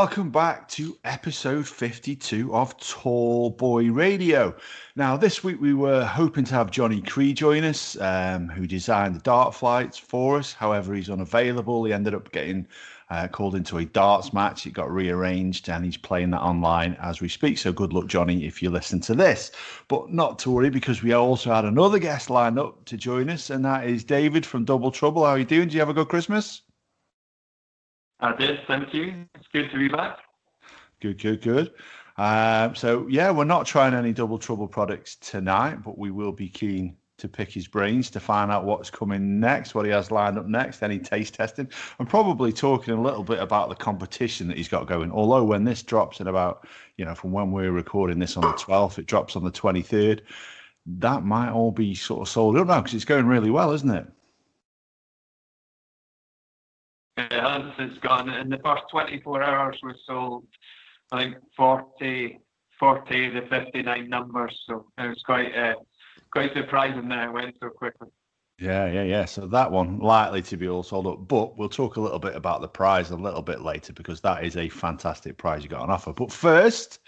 welcome back to episode 52 of Tall Boy Radio. Now, this week we were hoping to have Johnny Cree join us, who designed the dart flights for us. However, he's unavailable. He ended up getting called into a darts match. It got rearranged and he's playing that online as we speak. So good luck, Johnny, if you listen to this. But not to worry, because we also had another guest lined up to join us, and that is David from Double Trouble. How are you doing? Did you have a good Christmas? I did, thank you. It's good to be back. Good. So, we're not trying any Double Trouble products tonight, but we will be keen to pick his brains to find out what's coming next, what he has lined up next, any taste testing, and probably talking a little bit about the competition that he's got going. Although when this drops in about, from when we're recording this on the 12th, it drops on the 23rd, that might all be sort of sold out now because it's going really well, isn't it? It has. It's gone. In the first 24 hours, we sold, I think, 40 to 59 numbers. So it was quite surprising that it went so quickly. Yeah. So that one likely to be all sold up. But we'll talk a little bit about the prize a little bit later because that is a fantastic prize you got on offer. But first,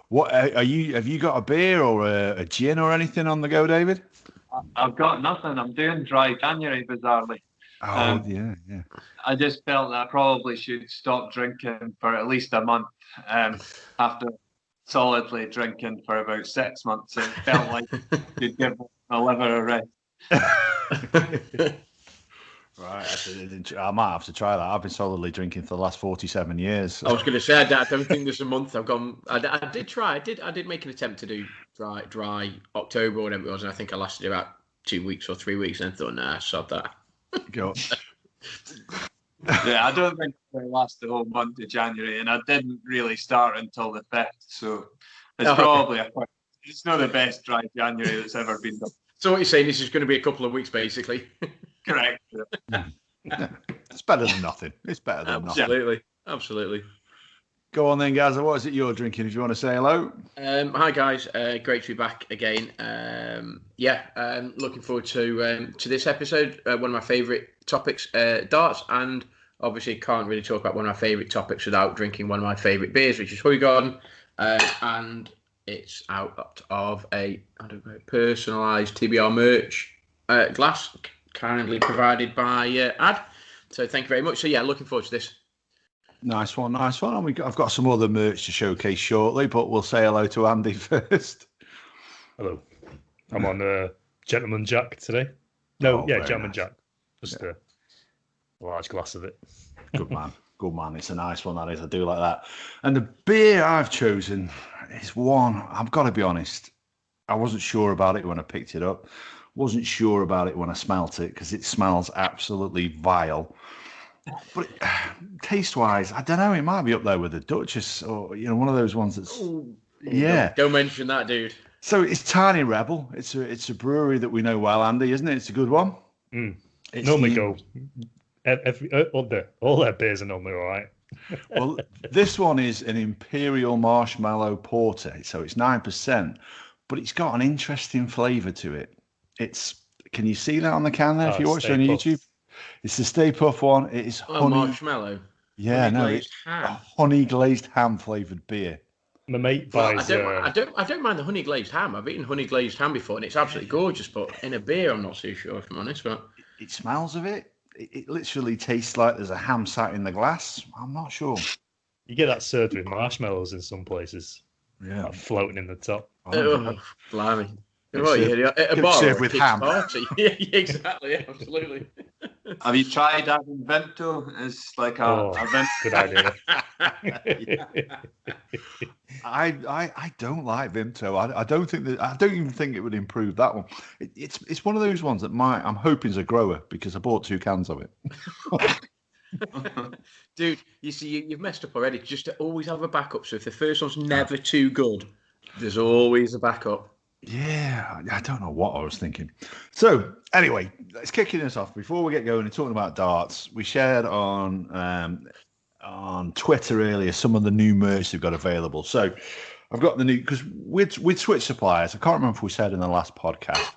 what have you got a beer or a gin or anything on the go, David? I've got nothing. I'm doing dry January, bizarrely. Oh, yeah. I just felt that I probably should stop drinking for at least a month after solidly drinking for about 6 months. It felt like I could give my liver a rest. Right, I might have to try that. I've been solidly drinking for the last 47 years. I was going to say, I don't think there's a month I've gone. I did try. I did make an attempt to do dry October or whatever it was, and I think I lasted about 2 weeks or 3 weeks, and I thought, nah, sod that. Go. I don't think I last the whole month of January, and I didn't really start until the 5th, so it's probably it's not the best dry January that's ever been done. So what you're saying is it's going to be a couple of weeks, basically. Correct. Yeah. It's better than nothing. It's better than nothing. Absolutely. Go on then, Gaz. What is it you're drinking? If you want to say hello. Hi guys, great to be back again. Looking forward to this episode. One of my favourite topics, darts, and obviously can't really talk about one of my favourite topics without drinking one of my favourite beers, which is Garden, and it's out of a personalised TBR merch glass, kindly provided by Ad. So thank you very much. So looking forward to this. Nice one. And I've got some other merch to showcase shortly, but we'll say hello to Andy first. Hello. I'm on Gentleman Jack today. Gentleman nice. Jack. Just a large glass of it. Good man. It's a nice one, that is. I do like that. And the beer I've chosen is one, I've got to be honest, I wasn't sure about it when I picked it up. Wasn't sure about it when I smelt it because it smells absolutely vile. But taste-wise, I don't know. It might be up there with the Duchess, or one of those ones that's. Don't mention that, dude. So it's Tiny Rebel. It's a brewery that we know well, Andy, isn't it? It's a good one. Normally go. All their beers are normally all right. Well, this one is an Imperial Marshmallow Porter, so it's 9%, but it's got an interesting flavour to it. Can you see that on the can there? If you watch it on YouTube. It's the Stay Puft one. It is honey marshmallow. Yeah, it's a honey glazed ham flavored beer. My mate buys. I don't mind the honey glazed ham. I've eaten honey glazed ham before, and it's absolutely gorgeous. But in a beer, I'm not too sure, if I'm honest. But it smells of it. It literally tastes like there's a ham sat in the glass. I'm not sure. You get that served with marshmallows in some places. Yeah, like floating in the top. Blimey. At a bar served with ham. Party. Yeah, exactly. Yeah, absolutely. Have you tried having Vimto as like a Vimto? Good idea. I don't like Vimto. I don't even think it would improve that one. It's one of those ones that I'm hoping is a grower because I bought 2 cans of it. Dude, you see, you've messed up already. Just to always have a backup. So if the first one's never too good, there's always a backup. Yeah, I don't know what I was thinking. So anyway, let's kick this off. Before we get going and talking about darts, we shared on Twitter earlier some of the new merch they've got available. So I've got the new, because we'd switched suppliers. I can't remember if we said in the last podcast.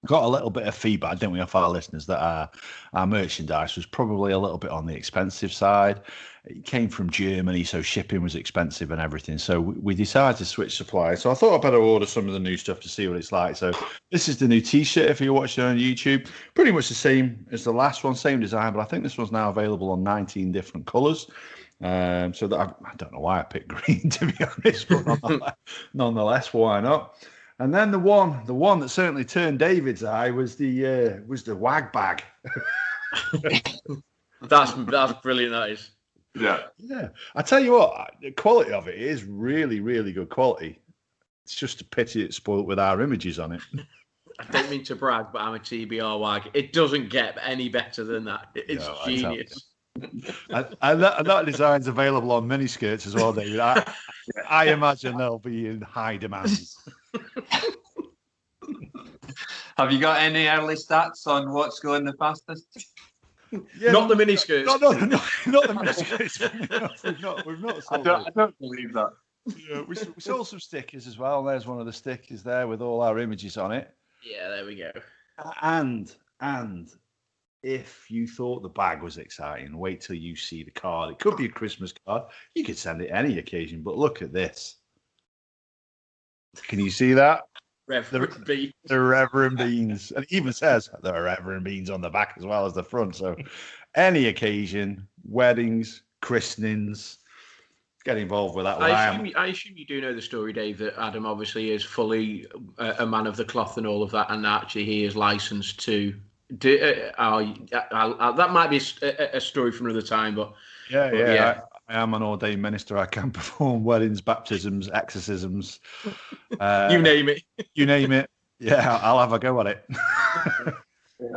got a little bit of feedback, didn't we, off our listeners that our merchandise was probably a little bit on the expensive side. It came from Germany, so shipping was expensive and everything. So we decided to switch suppliers. So I thought I'd better order some of the new stuff to see what it's like. So this is the new T-shirt if you're watching on YouTube. Pretty much the same as the last one, same design, but I think this one's now available on 19 different colours. So that I don't know why I picked green, to be honest, but nonetheless, why not? And then the one that certainly turned David's eye was the wag bag. That's brilliant. That is. Yeah. I tell you what, the quality of it is really, really good quality. It's just a pity it's spoilt with our images on it. I don't mean to brag, but I'm a TBR wag. It doesn't get any better than that. It's genius. And that design's available on miniskirts as well, David. I imagine they'll be in high demand. Have you got any early stats on what's going the fastest? Yeah, not the miniskirts. No, not the miniskirts. We've not sold I don't believe that. Yeah, we sold some stickers as well. There's one of the stickers there with all our images on it. Yeah, there we go. And if you thought the bag was exciting, wait till you see the card. It could be a Christmas card. You could send it any occasion, but look at this. Can you see that? Reverend Beans. The Reverend Beans. And it even says there are Reverend Beans on the back as well as the front. So any occasion, weddings, christenings, get involved with that. I assume you do know the story, Dave, that Adam obviously is fully a man of the cloth and all of that, and actually he is licensed to do. That might be a story for another time, but yeah. I am an ordained minister. I can perform weddings, baptisms, exorcisms. You name it. You name it. Yeah, I'll have a go at it.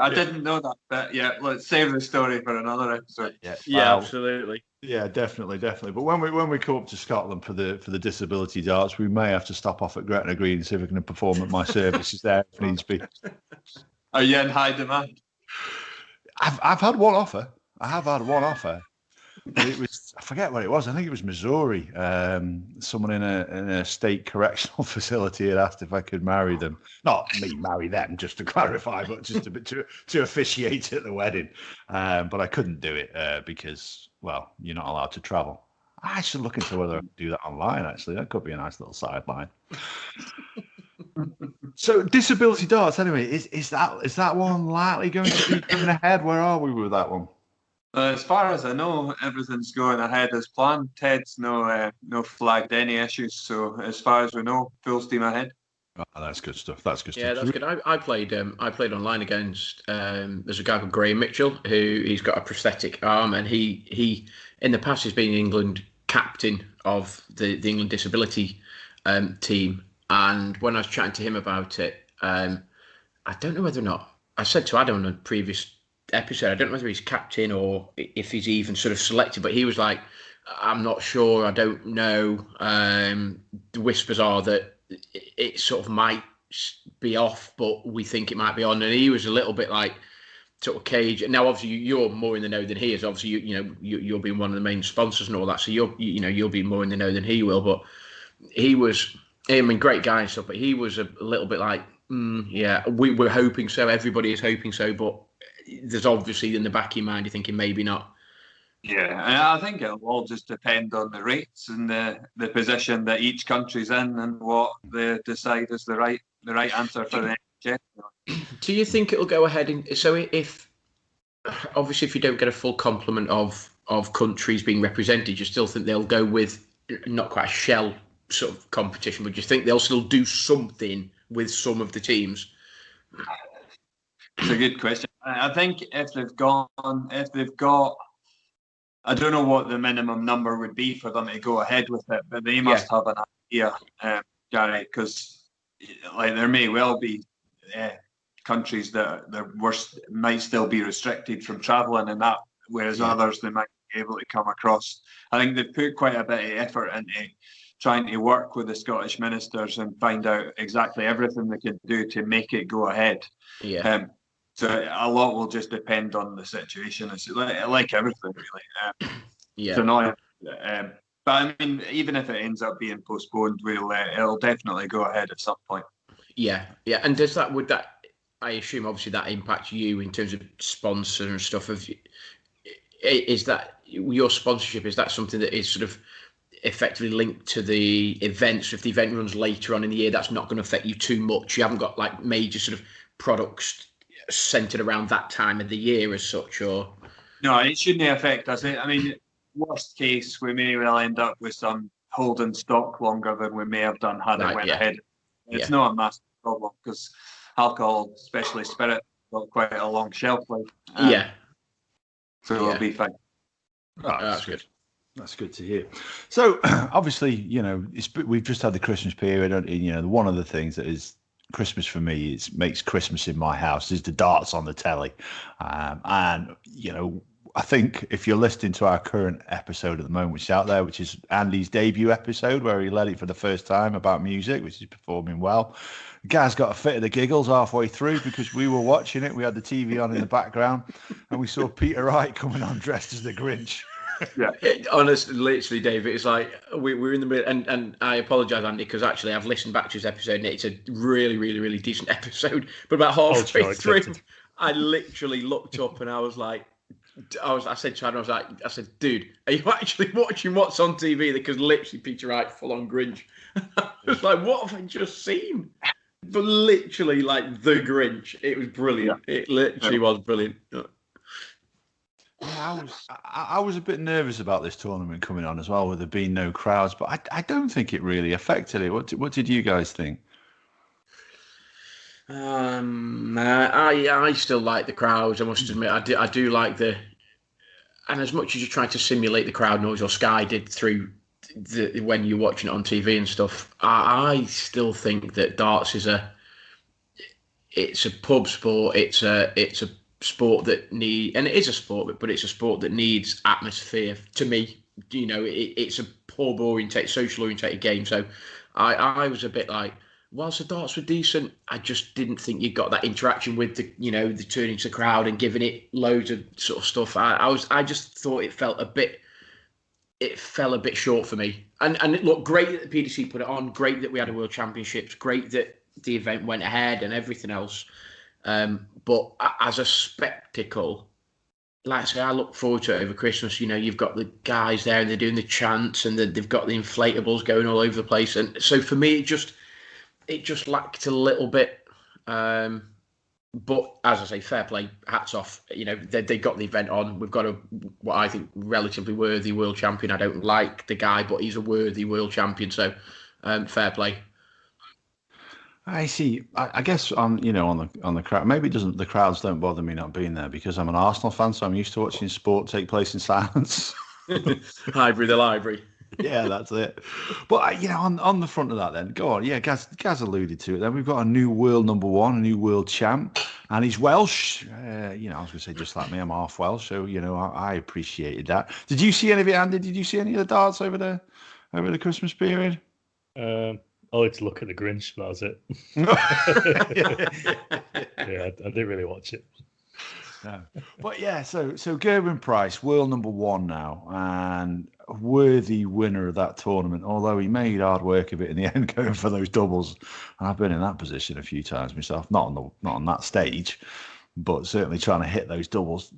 I didn't know that, but yeah, let's save the story for another episode. Yeah, absolutely. Yeah, definitely. But when we come up to Scotland for the disability darts, we may have to stop off at Gretna Green and see if we can perform at my services there if needs be. Are you in high demand? I've had one offer. But it was, I forget what it was. I think it was Missouri. Someone in a state correctional facility had asked if I could marry them. Not me marry them, just to clarify, but just a bit to officiate at the wedding. But I couldn't do it because, well, you're not allowed to travel. I should look into whether I can do that online, actually. That could be a nice little sideline. So disability darts, anyway, is that one likely going to be coming ahead? Where are we with that one? As far as I know, everything's going ahead as planned. Ted's no flagged any issues, so as far as we know, full steam ahead. Oh, that's good stuff. Yeah, that's good. I played online against. There's a guy called Graham Mitchell he's got a prosthetic arm, and he in the past has been England captain of the England disability team. And when I was chatting to him about it, I don't know whether or not I said to Adam on a previous episode, I don't know whether he's captain or if he's even sort of selected, but he was like, I'm not sure, I don't know. The whispers are that it sort of might be off, but we think it might be on. And he was a little bit like sort of cage. Now, obviously, you're more in the know than he is. Obviously, you'll be one of the main sponsors and all that, so you'll be more in the know than he will. But he was, I mean, great guy and stuff, but he was a little bit like, yeah, we're hoping so. Everybody is hoping so, but there's obviously in the back of your mind you're thinking maybe not. Yeah, and I think it'll all just depend on the rates and the position that each country's in and what they decide is the right answer for the NHS. Do you think it'll go ahead? So if you don't get a full complement of countries being represented, you still think they'll go with not quite a shell sort of competition, but do you think they'll still do something with some of the teams? It's a good question. I think if they've got, I don't know what the minimum number would be for them to go ahead with it, but they must have an idea, Gary, because like there may well be countries that their worst might still be restricted from travelling and that, whereas others they might be able to come across. I think they've put quite a bit of effort into trying to work with the Scottish ministers and find out exactly everything they can do to make it go ahead. Yeah. So a lot will just depend on the situation. It's like everything, really. Yeah. So annoying. But I mean, even if it ends up being postponed, it'll definitely go ahead at some point. Yeah. And would that I assume obviously that impacts you in terms of sponsor and stuff. Is that your sponsorship? Is that something that is sort of effectively linked to the events? If the event runs later on in the year, that's not going to affect you too much. You haven't got like major sort of products centered around that time of the year as such, or No, it shouldn't affect us. I mean, worst case, we may well end up with some holding stock longer than we may have done had it went ahead. It's not a massive problem because alcohol, especially spirit, got quite a long shelf life. So it'll be fine. Oh, that's good. That's good to hear. So obviously, we've just had the Christmas period, and one of the things that is Christmas for me makes Christmas in my house is the darts on the telly, and I think if you're listening to our current episode at the moment, which is out there, which is Andy's debut episode where he led it for the first time about music, which is performing well. Gaz got a fit of the giggles halfway through because we were watching it. We had the TV on in the background, and we saw Peter Wright coming on dressed as the Grinch. Yeah, honestly, literally, David, it's like we're in the middle, and I apologise, Andy, because actually I've listened back to his episode, and it's a really, really, really decent episode. But about halfway through, I literally looked up and I was like, I said to Chad, I said, dude, are you actually watching what's on TV? Because literally Peter Wright full on Grinch. I was like, what have I just seen? But literally, like the Grinch. It was brilliant. It literally was brilliant. Yeah, I was a bit nervous about this tournament coming on as well, with there being no crowds, but I don't think it really affected it. What did you guys think? I still like the crowds. I must admit, I do like and as much as you're trying to simulate the crowd noise, or Sky did through when you're watching it on TV and stuff, I still think that darts it's a pub sport. It's a sport that and it is a sport, but it's a sport that needs atmosphere. To me, it's a pub orientated, social orientated game. So I was a bit like, whilst the darts were decent, I just didn't think you got that interaction with the turning to the crowd and giving it loads of sort of stuff. I just thought it fell a bit short for me. And it looked great that the PDC put it on, great that we had a World Championships, great that the event went ahead and everything else. But as a spectacle, like I say, I look forward to it over Christmas. You've got the guys there and they're doing the chants and they've got the inflatables going all over the place. And so for me, it just lacked a little bit. But as I say, fair play, hats off. They got the event on. We've got what I think relatively worthy world champion. I don't like the guy, but he's a worthy world champion. So fair play. I see. I guess on the crowd, maybe the crowds don't bother me not being there because I'm an Arsenal fan, so I'm used to watching sport take place in silence. Highbury the library. Yeah, that's it. But on the front of that, then go on. Yeah, Gaz alluded to it. Then we've got a new world number one, a new world champ, and he's Welsh. I was going to say just like me, I'm half Welsh, so I appreciated that. Did you see any of it, Andy? Did you see any of the darts over the Christmas period? I had to look at the Grinch, that was it. Yeah, I didn't really watch it. No. But yeah, so Gerwyn Price, world number one now, and a worthy winner of that tournament, although he made hard work of it in the end going for those doubles. And I've been in that position a few times myself, not on that stage, but certainly trying to hit those doubles.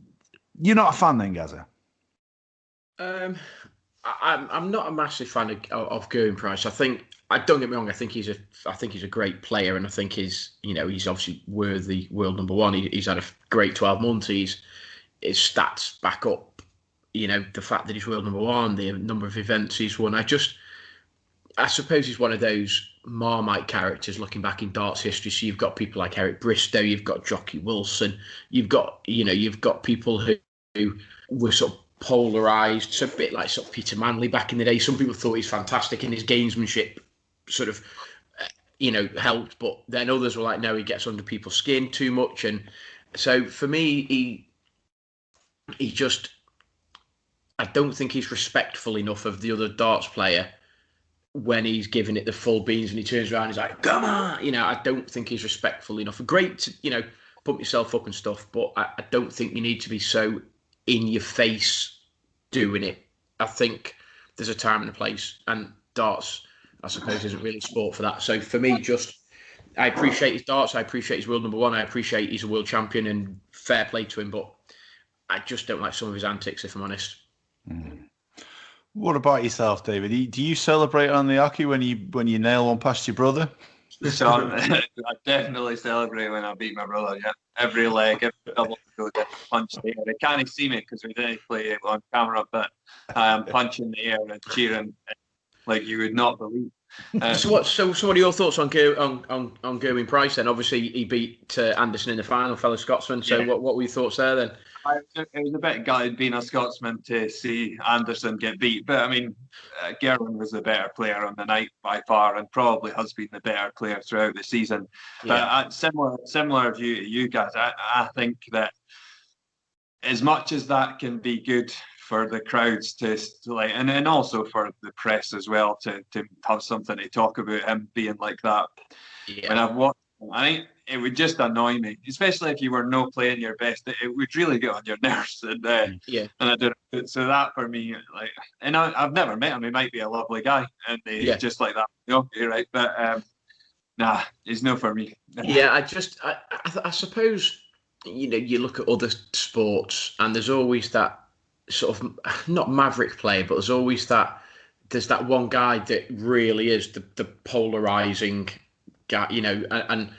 You're not a fan then, Gaza? I'm not a massive fan of Gerwyn Price. Don't get me wrong. I think he's a great player, and I think he's obviously worthy world number one. He's had a great 12 months. His stats back up, the fact that he's world number one, the number of events he's won. I suppose he's one of those Marmite characters looking back in darts history. So you've got people like Eric Bristow, you've got Jockey Wilson, you've got people who were sort of polarised. So a bit like sort of Peter Manley back in the day. Some people thought he's fantastic and his gamesmanship sort of helped, but then others were like, no, he gets under people's skin too much. And so for me, he just, I don't think he's respectful enough of the other darts player when he's giving it the full beans and he turns around and he's like, come on, I don't think he's respectful enough. Great to, pump yourself up and stuff, but I don't think you need to be so in your face doing it. I think there's a time and a place, and darts, I suppose, isn't really sport for that. So for me, just I appreciate his darts. I appreciate his world number one. I appreciate he's a world champion and fair play to him. But I just don't like some of his antics, if I'm honest. What about yourself, David? Do you celebrate on the hockey when you nail one past your brother? So I definitely celebrate when I beat my brother. Yeah, every leg, every double go down, punch the air. They can't see me because we didn't play it on camera, but I am punching the air and cheering like you would not believe. So what are your thoughts on Gerwyn Price then? Obviously, he beat Anderson in the final, fellow Scotsman. So what were your thoughts there then? It was a bit gutted being a Scotsman to see Anderson get beat, but I mean, Gerwyn was the better player on the night by far, and probably has been the better player throughout the season. Yeah. But similar view to you guys, I think that as much as that can be good for the crowds to like, and also for the press as well to have something to talk about him being like that. Yeah. When I've watched him, I think it would just annoy me, especially if you were not playing your best. It would really get on your nerves, and I don't. So that for me, like, and I've never met him. He might be a lovely guy, and he's just like that. Okay, right, but nah, he's no for me. Yeah, I suppose you look at other sports, and there's always that sort of not maverick player, but there's that one guy that really is the polarizing guy, and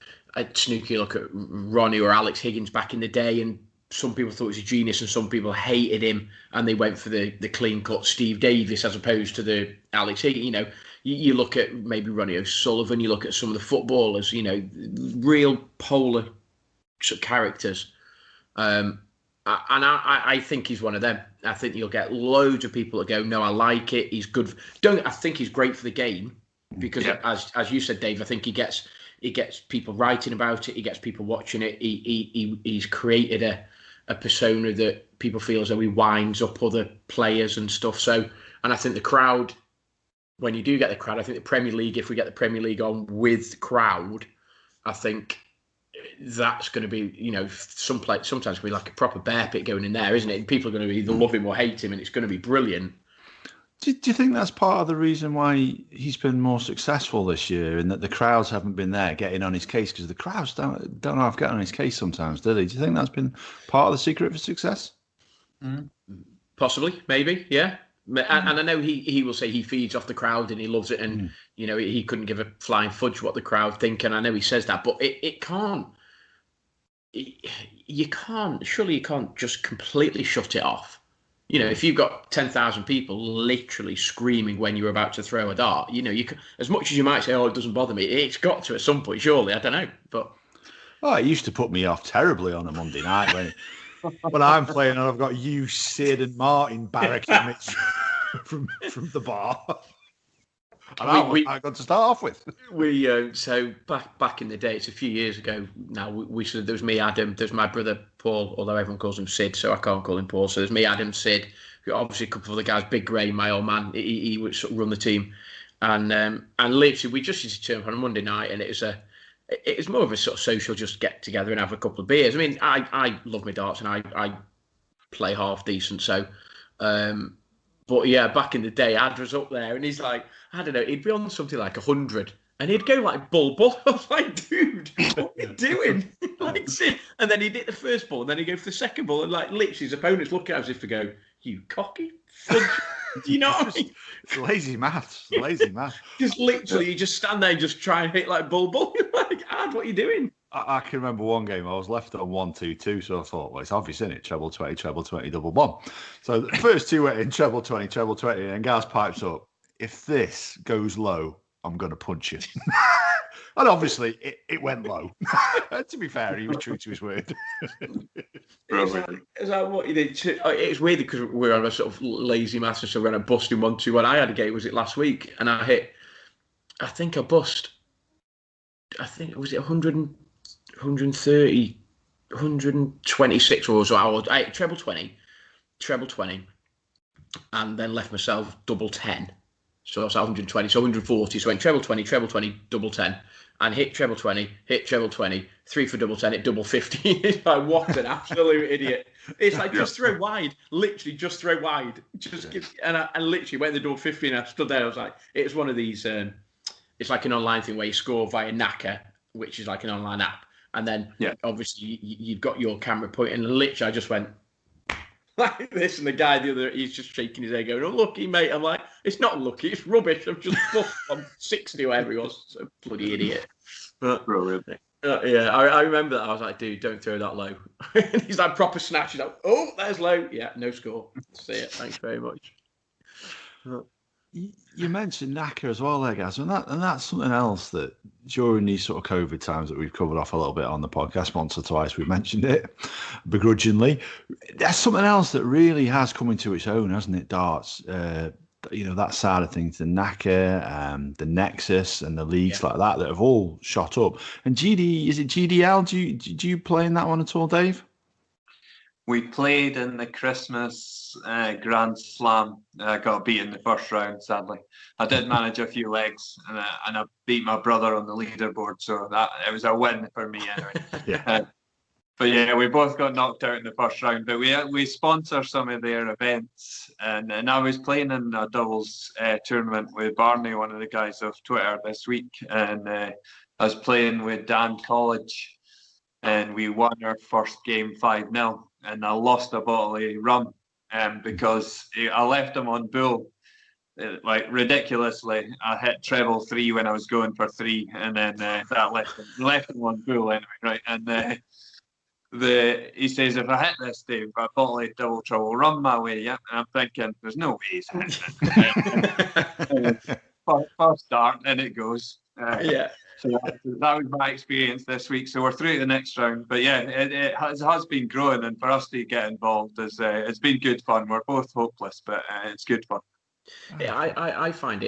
Snooky, look at Ronnie or Alex Higgins back in the day, and some people thought he was a genius and some people hated him, and they went for the clean cut Steve Davis as opposed to the Alex Higgins. You look at maybe Ronnie O'Sullivan, you look at some of the footballers, real polar sort of characters. And I think he's one of them. I think you'll get loads of people that go, no, I like it. He's good. I think he's great for the game because, as you said, Dave, I think he gets people writing about it. He gets people watching it. He's created a persona that people feel as though he winds up other players and stuff. So, and I think the crowd, when you do get the crowd, I think the Premier League, if we get the Premier League on with crowd, I think that's going to be, sometimes going to be like a proper bear pit going in there, isn't it? And people are going to either love him or hate him, and it's going to be brilliant. Do you think that's part of the reason why he's been more successful this year, and that the crowds haven't been there getting on his case? Because the crowds don't know how to get on his case sometimes, do they? Do you think that's been part of the secret for success? Possibly, maybe, yeah. And I know he will say he feeds off the crowd and he loves it, and he couldn't give a flying fudge what the crowd think, and I know he says that, but it can't. Surely you can't just completely shut it off. If you've got 10,000 people literally screaming when you're about to throw a dart, you can, as much as you might say, "Oh, it doesn't bother me," it's got to at some point. Surely, I don't know, but it used to put me off terribly on a Monday night when I'm playing and I've got you, Sid, and Martin barracking me from the bar. And I got to start off with. So back in the day, it's a few years ago now. There was me, Adam. There's my brother Paul, although everyone calls him Sid, so I can't call him Paul. So there's me, Adam, Sid. Obviously a couple of other guys. Big Gray, my old man. He would sort of run the team, and literally we just used to turn up on a Monday night, and it was more of a sort of social, just get together and have a couple of beers. I mean, I love my darts and I play half decent, so. But yeah, back in the day, Ad was up there, and he's like, I don't know, he'd be on something like 100, and he'd go like bull. I was like, dude, what are you doing? And then he'd hit the first ball, and then he'd go for the second ball, and like literally his opponents looking at him as if to go, you cocky fudge. Do you know what I mean? It's lazy maths. Lazy maths. Just literally, you just stand there and just try and hit like bull. Like, Ad, what are you doing? I can remember one game I was left on 1-2-2, so I thought, well, it's obvious, isn't it? Treble 20, double bomb. So the first two went in treble 20, and Gaz pipes up, if this goes low, I'm going to punch you. And obviously, it went low. To be fair, he was true to his word. Is that what you did? It's weird because we're on a sort of lazy master, so we're on a busting 1-2-1. I had a game, was it last week? And I think I bust. Was it 130, 126 or so. I treble 20, and then left myself double 10. So that's 120, so 140. So I went treble 20, double 10, and hit treble 20, 3 for double 10, hit double 15. It's like, what an absolute idiot. It's like, just throw wide, literally just throw wide. And I literally went the double 15, I stood there, I was like, it's one of these, it's like an online thing where you score via knacker, which is like an online app. And then obviously you've got your camera point, and literally I just went like this, and the guy he's just shaking his head going, "Unlucky, mate." I'm like, "It's not lucky, it's rubbish. I've just booked on 60 or whatever he was." So bloody idiot. But Brilliant. I remember that. I was like, "Dude, don't throw that low." And he's like proper snatch. He's like, "Oh, there's low." Yeah, no score. See it. Thanks very much. You mentioned knacker as well there, Gaz, and that's something else that during these sort of COVID times that we've covered off a little bit on the podcast once or twice, we mentioned it begrudgingly. That's something else that really has come into its own, hasn't it, darts? That side of things, the knacker, the Nexus and the leagues like that have all shot up. And is it GDL? Do you play in that one at all, Dave? We played in the Christmas Grand Slam. I got beat in the first round, sadly. I did manage a few legs, and I beat my brother on the leaderboard, so it was a win for me anyway. But yeah, we both got knocked out in the first round. But we sponsor some of their events, and I was playing in a doubles tournament with Barney, one of the guys of Twitter, this week, and I was playing with Dan College, and we won our first game 5-0. And I lost a bottle of rum because I left him on bull, like ridiculously. I hit treble 3 when I was going for 3, and then that left him on bull anyway, right? And he says, if I hit this, Dave, a bottle of double trouble rum my way, yeah. And I'm thinking, there's no way he's hitting it. First start, and it goes. So that was my experience this week. So we're through to the next round. But yeah, it has been growing, and for us to get involved it's been good fun. We're both hopeless, but it's good fun. Yeah, I find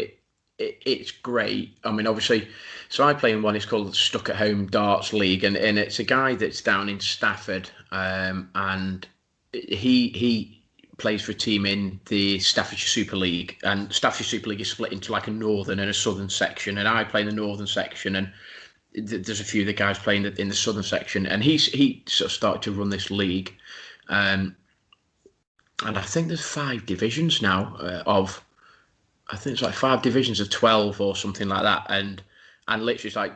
it's great. I mean, obviously, so I play in one. It's called the Stuck at Home Darts League, and it's a guy that's down in Stafford, and he plays for a team in the Staffordshire Super League, and Staffordshire Super League is split into like a northern and a southern section, and I play in the northern section, and there's a few of the guys playing in the southern section, and he sort of started to run this league, and I think there's 5 divisions now I think it's like 5 divisions of 12 or something like that, and literally it's like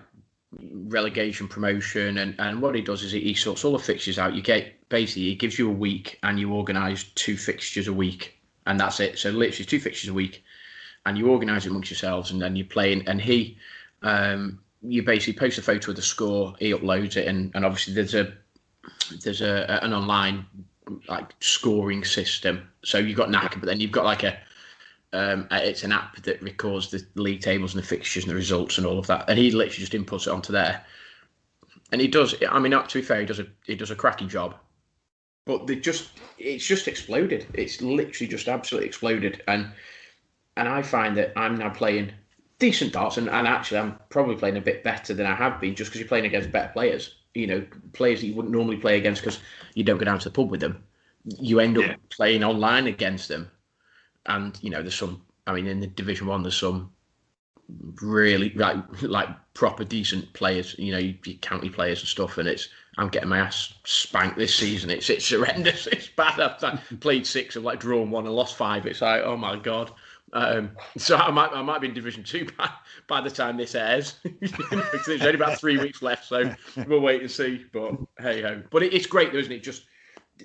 relegation, promotion, and what he does is he sorts all the fixtures out. He gives you a week, and you organise 2 fixtures a week, and that's it. So literally 2 fixtures a week, and you organise it amongst yourselves, and then you play. And he, you basically post a photo of the score. He uploads it, and obviously there's an online like scoring system. So you've got knacker, but then you've got like it's an app that records the league tables and the fixtures and the results and all of that, and he literally just inputs it onto there, and he does. I mean, to be fair, he does a cracking job, but it's just exploded. It's literally just absolutely exploded, and I find that I'm now playing decent darts, and actually I'm probably playing a bit better than I have been, just because you're playing against better players. You know, players that you wouldn't normally play against because you don't go down to the pub with them. You end up playing online against them. And there's some. I mean, in the Division 1, there's some really like proper decent players. Your county players and stuff. And I'm getting my ass spanked this season. It's horrendous. It's bad. I've played 6, I've like drawn 1 and lost 5. It's like, oh my god. So I might be in Division 2 by the time this airs. Because there's only about 3 weeks left, so we'll wait and see. But hey ho. But it's great, though, isn't it? Just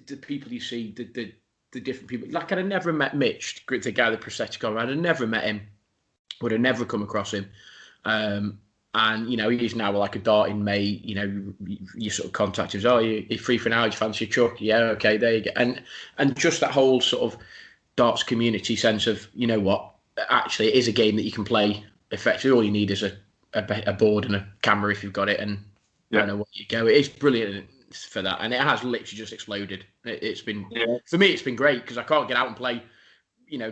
the people you see, the different people. Like, I'd have never met Mitch, the guy, the prosthetic arm. I'd have never met him. Would have never come across him. And he's now like a darting mate. You sort of contact him. Oh, you're free for now? Do you fancy a chuck? Yeah, okay, there you go. And just that whole sort of darts community sense of, you know what? Actually, it is a game that you can play effectively. All you need is a board and a camera if you've got it, and what you go. It is brilliant for that, and it has literally just exploded. It's been for me, it's been great because I can't get out and play,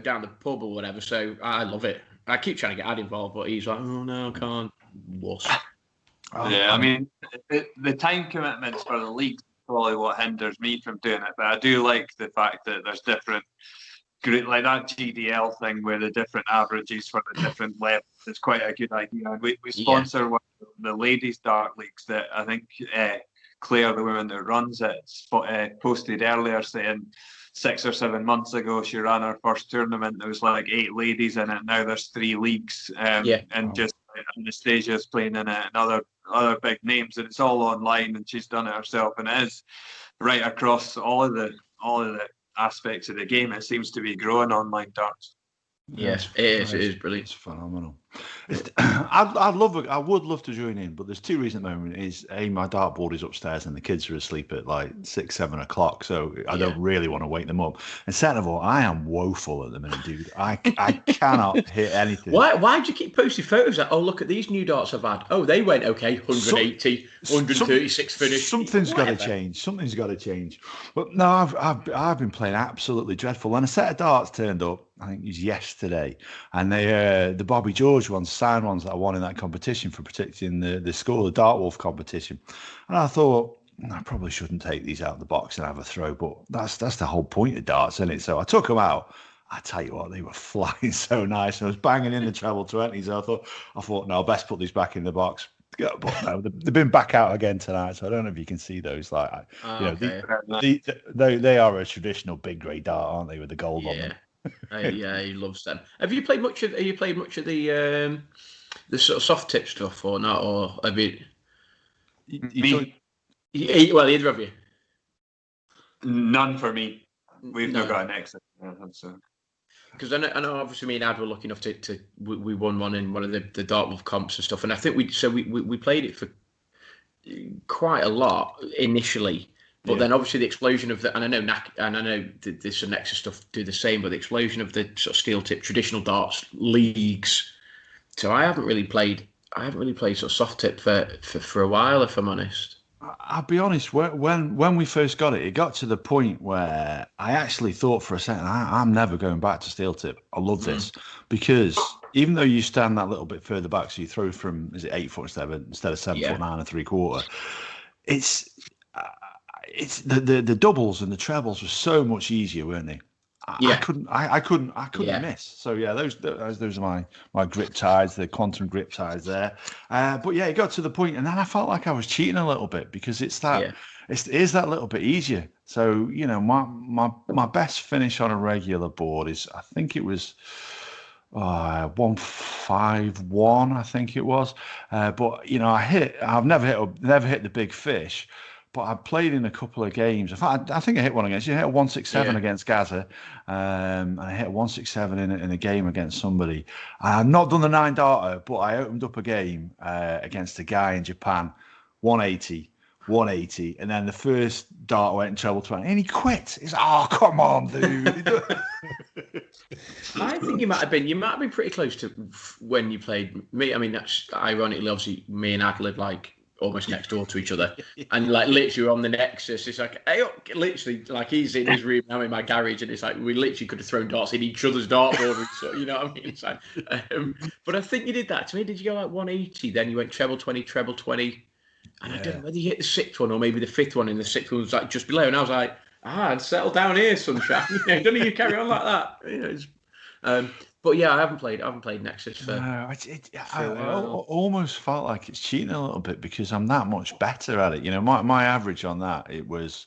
down the pub or whatever. So I love it. I keep trying to get Ad involved, but he's like, oh no, I can't. Wuss. I mean, the time commitments for the league is probably what hinders me from doing it. But I do like the fact that there's different, like that GDL thing where the different averages for the different levels is quite a good idea. We sponsor one of the ladies' dart leagues that I think Claire, the woman that runs it, posted earlier saying 6 or 7 months ago she ran her first tournament. There was like 8 ladies in it. Now there's 3 leagues, and just Anastasia's playing in it, and other other big names, and it's all online, and she's done it herself, and it is right across all of the aspects of the game. It seems to be growing online darts. Yes, it is. It is brilliant. It's phenomenal. I would love to join in, but there's two reasons at the moment. Is my dartboard is upstairs and the kids are asleep at like 6-7 o'clock, so I don't really want to wake them up. And second of all, I am woeful at the minute, dude. I cannot hit anything. Why do you keep posting photos that, oh, look at these new darts I've had? Oh, they went okay, 180, 136 finish. Something's got to change. Something's got to change. But no, I've been playing absolutely dreadful. When a set of darts turned up, I think it was yesterday, and they the Bobby George ones, signed ones that I won in that competition for predicting the score, the Dart Wolf competition. And I thought, I probably shouldn't take these out of the box and have a throw, but that's the whole point of darts, isn't it? So I took them out. I tell you what, they were flying so nice. I was banging in the treble 20s. I thought, no, best put these back in the box. But no, they've been back out again tonight, so I don't know if you can see those. Like, they are a traditional big grey dart, aren't they, with the gold on them? Yeah, he loves them. Have you played much of? The sort of soft tip stuff or not? Or have you? Well, either of you. None for me. We've not got an exit. Because I know, obviously, me and Ad were lucky enough to we won one in one of the Dartmouth comps and stuff, and I think we played it for quite a lot initially. But then obviously the explosion of the, and I know this and Nexus stuff do the same, but the explosion of the sort of steel tip traditional darts leagues. So I haven't really played sort of soft tip for a while, if I'm honest. I'll be honest. When we first got it, it got to the point where I actually thought for a second, I'm never going back to steel tip. I love this because even though you stand that little bit further back, so you throw from 8 foot instead of 7 foot 9 3/4. It's the doubles and the trebles were so much easier, weren't they? I couldn't miss. So yeah, those are my grip ties, the quantum grip ties there. But yeah, it got to the point, and then I felt like I was cheating a little bit because it is that little bit easier. So my best finish on a regular board is, I think it was 151, I think it was. But I've never hit the big fish. But I played in a couple of games. In fact, I think I hit one against you. I hit a 167 against Gaza, and I hit a 167 in a game against somebody. I've not done the 9-darter, but I opened up a game against a guy in Japan, 180, and then the first dart went in treble 20, and he quit. He's like, "Oh, come on, dude." I think you might have been pretty close to when you played me. I mean, that's ironically, obviously, me and Ad live like almost next door to each other, and like literally on the Nexus, it's like, hey, literally, like he's in his room, I'm in my garage, and it's like we literally could have thrown darts in each other's dartboard, so you know what I mean. It's like, but I think you did that to me. Did you go like 180? Then you went treble 20, and I don't know whether you hit the 6th one or maybe the 5th one, and the 6th one was like just below, and I was like, settle down here, sunshine. Don't you carry on like that? But yeah, I haven't played Nexus for. No, I almost felt like it's cheating a little bit because I'm that much better at it. My average on that it was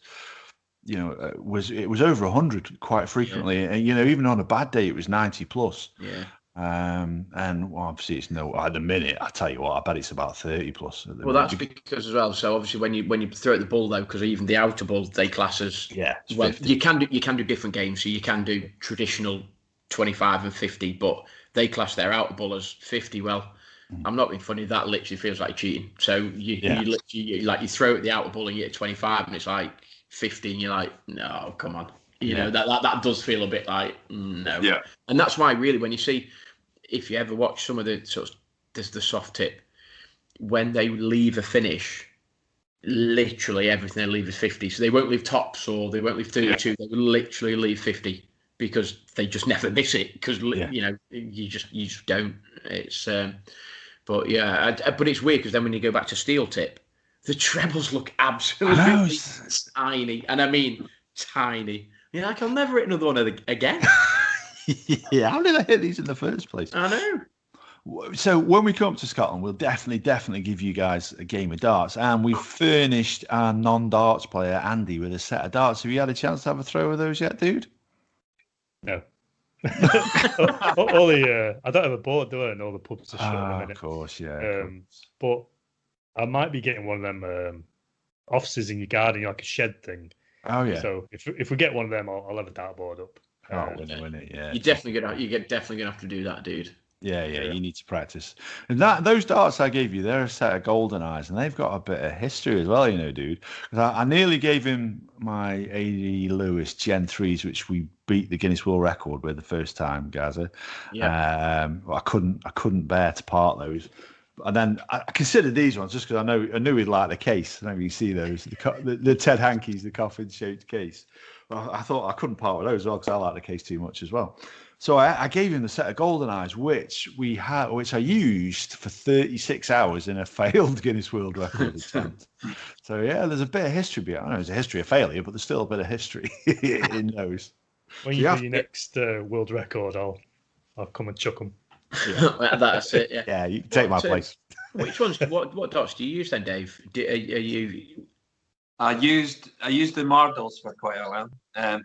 over 100 quite frequently, and even on a bad day it was 90 plus. Yeah. And obviously it's at the minute. I tell you what, I bet it's about 30 plus. Well, that's because as well. So obviously when you throw at the ball though, because even the outer ball they class as well. 50. You can do different games, so you can do traditional 25 and 50, but they class their outer ball as 50. Well, I'm not being funny. That literally feels like cheating. So you literally throw at the outer ball and you get 25, and it's like 50, and you're like, no, come on. That does feel a bit like no. Yeah. And that's why really when you see, if you ever watch some of the sort of the soft tip, when they leave a finish, literally everything they leave is 50. So they won't leave tops or they won't leave 32. They will literally leave 50. Because they just never miss it. Because you just don't. It's but it's weird because then when you go back to steel tip, the trebles look absolutely tiny, and I mean tiny. You're like, I'll never hit another one again. Yeah, how did I hit these in the first place? I know. So when we come up to Scotland, we'll definitely give you guys a game of darts, and we've furnished our non-darts player Andy with a set of darts. Have you had a chance to have a throw of those yet, dude? No. I don't have a board, do I? And all the pubs are shut in a minute. Of course, yeah. But I might be getting one of them offices in your garden, like a shed thing. Oh yeah. So if we get one of them, I'll have a dartboard up. Win it. Yeah. You're definitely gonna have to do that, dude. Yeah. You need to practice. And those darts I gave you, they're a set of golden eyes, and they've got a bit of history as well, dude. 'Cause I nearly gave him my AD Lewis Gen 3s, which we beat the Guinness World Record with the first time, Gaza. Yeah. I couldn't bear to part those. And then I considered these ones just because I knew he'd like the case. I know you see those, the Ted Hankey's, the coffin-shaped case. Well, I thought I couldn't part with those as well because I like the case too much as well. So I gave him the set of golden eyes, which I used for 36 hours in a failed Guinness World Record attempt. So yeah, there's a bit of history behind. I know there's a history of failure, but there's still a bit of history in those. When you do your next world record, I'll come and chuck them. Yeah. That's it. Yeah. Yeah, you can take my place. Which ones? What dots do you use then, Dave? I used the Mardles for quite a while.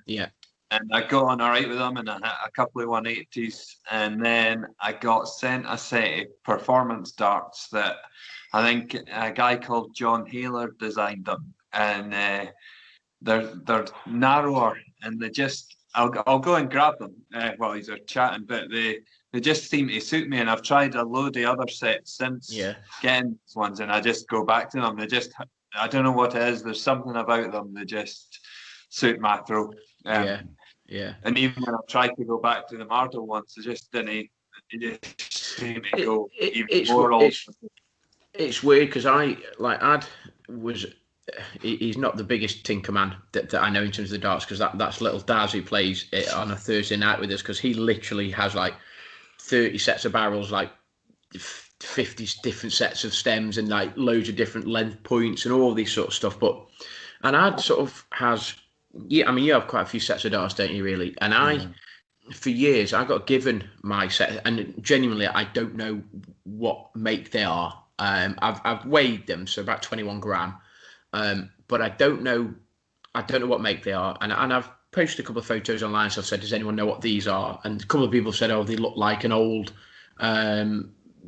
Yeah. And I got on all right with them, and I had a couple of 180s, and then I got sent a set of performance darts that I think a guy called John Haler designed them, and they're narrower, and they just I'll go and grab them while he's chatting, but they just seem to suit me, and I've tried a load of other sets since getting these ones, and I just go back to them. They just I don't know what it is. There's something about them that just suit my throat. Yeah. And even when I've tried to go back to the Mardle ones, it just didn't. It just seemed to go even more. It's weird because he's not the biggest tinker man that I know in terms of the darts, because that's little Daz who plays it on a Thursday night with us, because he literally has like 30 sets of barrels, like 50 different sets of stems, and like loads of different length points and all this sort of stuff. And Ad sort of has. Yeah, I mean, you have quite a few sets of darts, don't you, really? And for years, I got given my set, and genuinely, I don't know what make they are. I've weighed them, so about 21 gram, but I don't know what make they are. And I've posted a couple of photos online, so I've said, does anyone know what these are? And a couple of people said, oh, they look like an old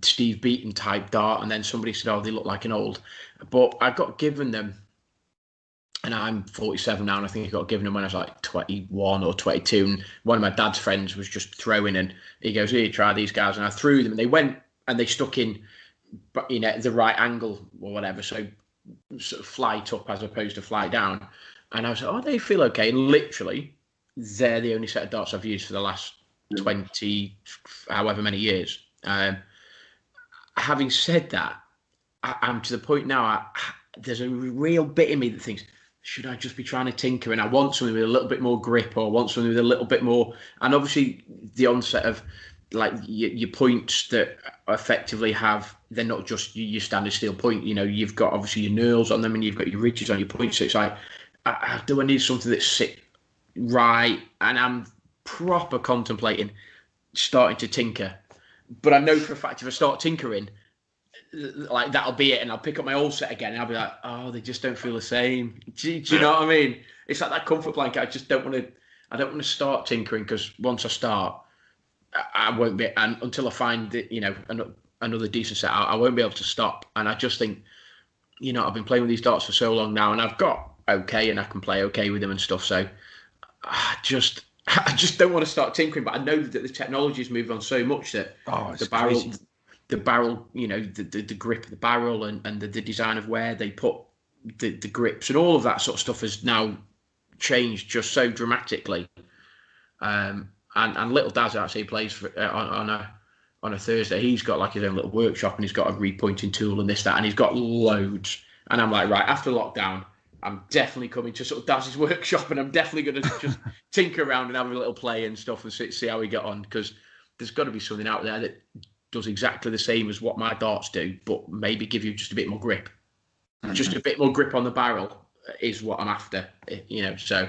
Steve Beaton type dart, and then somebody said, oh, they look like an old. But I got given them. And I'm 47 now, and I think I got given them when I was like 21 or 22. And one of my dad's friends was just throwing, and he goes, "Here, try these guys." And I threw them, and they went, and they stuck in, the right angle or whatever. So sort of flight up as opposed to flight down. And I was like, "Oh, they feel okay." And literally, they're the only set of darts I've used for the last 20, however many years. Having said that, I'm to the point now. There's a real bit in me that thinks, should I just be trying to tinker? And I want something with a little bit more grip, or want something with a little bit more. And obviously, the onset of like your points that effectively they're not just your standard steel point. You've got obviously your knurls on them, and you've got your ridges on your points. So it's like, do I need something that's sit right? And I'm proper contemplating starting to tinker. But I know for a fact if I start tinkering, like that'll be it, and I'll pick up my old set again, and I'll be like, oh, they just don't feel the same. Do you know what I mean? It's like that comfort blanket. I just don't want to. I don't want to start tinkering, because once I start, I won't be. And until I find another decent set, I won't be able to stop. And I just think, I've been playing with these darts for so long now, and I've got okay, and I can play okay with them and stuff. So I just don't want to start tinkering. But I know that the technology has moved on so much that the barrel. Crazy. The barrel, the grip of the barrel, and the design of where they put the grips and all of that sort of stuff has now changed just so dramatically. And little Daz actually plays on a Thursday. He's got like his own little workshop, and he's got a repointing tool and this, that, and he's got loads. And I'm like, right, after lockdown, I'm definitely coming to sort of Daz's workshop, and I'm definitely going to just tinker around and have a little play and stuff, and see how we get on, because there's got to be something out there that does exactly the same as what my darts do, but maybe give you just a bit more grip. Mm-hmm. Just a bit more grip on the barrel is what I'm after, So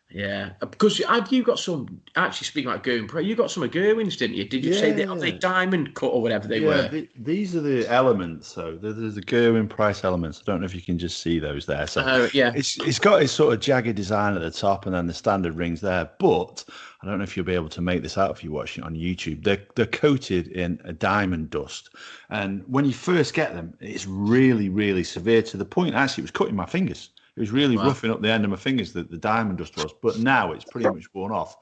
Yeah, because you got some. Actually, speaking about Gerwyn Price, you got some of Gerwyn's, didn't you? Did you say are they diamond cut or whatever they were? These are the elements. So there's the Gerwyn Price elements. I don't know if you can just see those there. So Yeah, it's got its sort of jagged design at the top, and then the standard rings there. But I don't know if you'll be able to make this out if you're watching it on YouTube. They're coated in a diamond dust, and when you first get them, it's really, really severe to the point. Actually, it was cutting my fingers. It was really roughing up the end of my fingers, that the diamond dust was. But now it's pretty much worn off.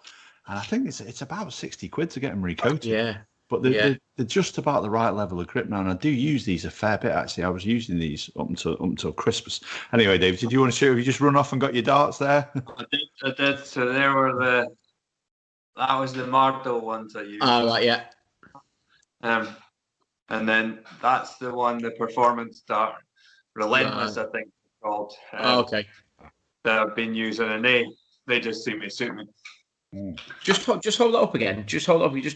And I think it's about 60 quid to get them recoated. Yeah. But they're just about the right level of grip now. And I do use these a fair bit, actually. I was using these up until Christmas. Anyway, Dave, did you want to show? Have you just run off and got your darts there? I did. So there were that was the Mardo ones I used. Oh, right, yeah. And then that's the one, the performance dart. Relentless, I think. Called. Okay. That I've been using, and they just seem to suit me. Just hold that up again. Just hold it up. You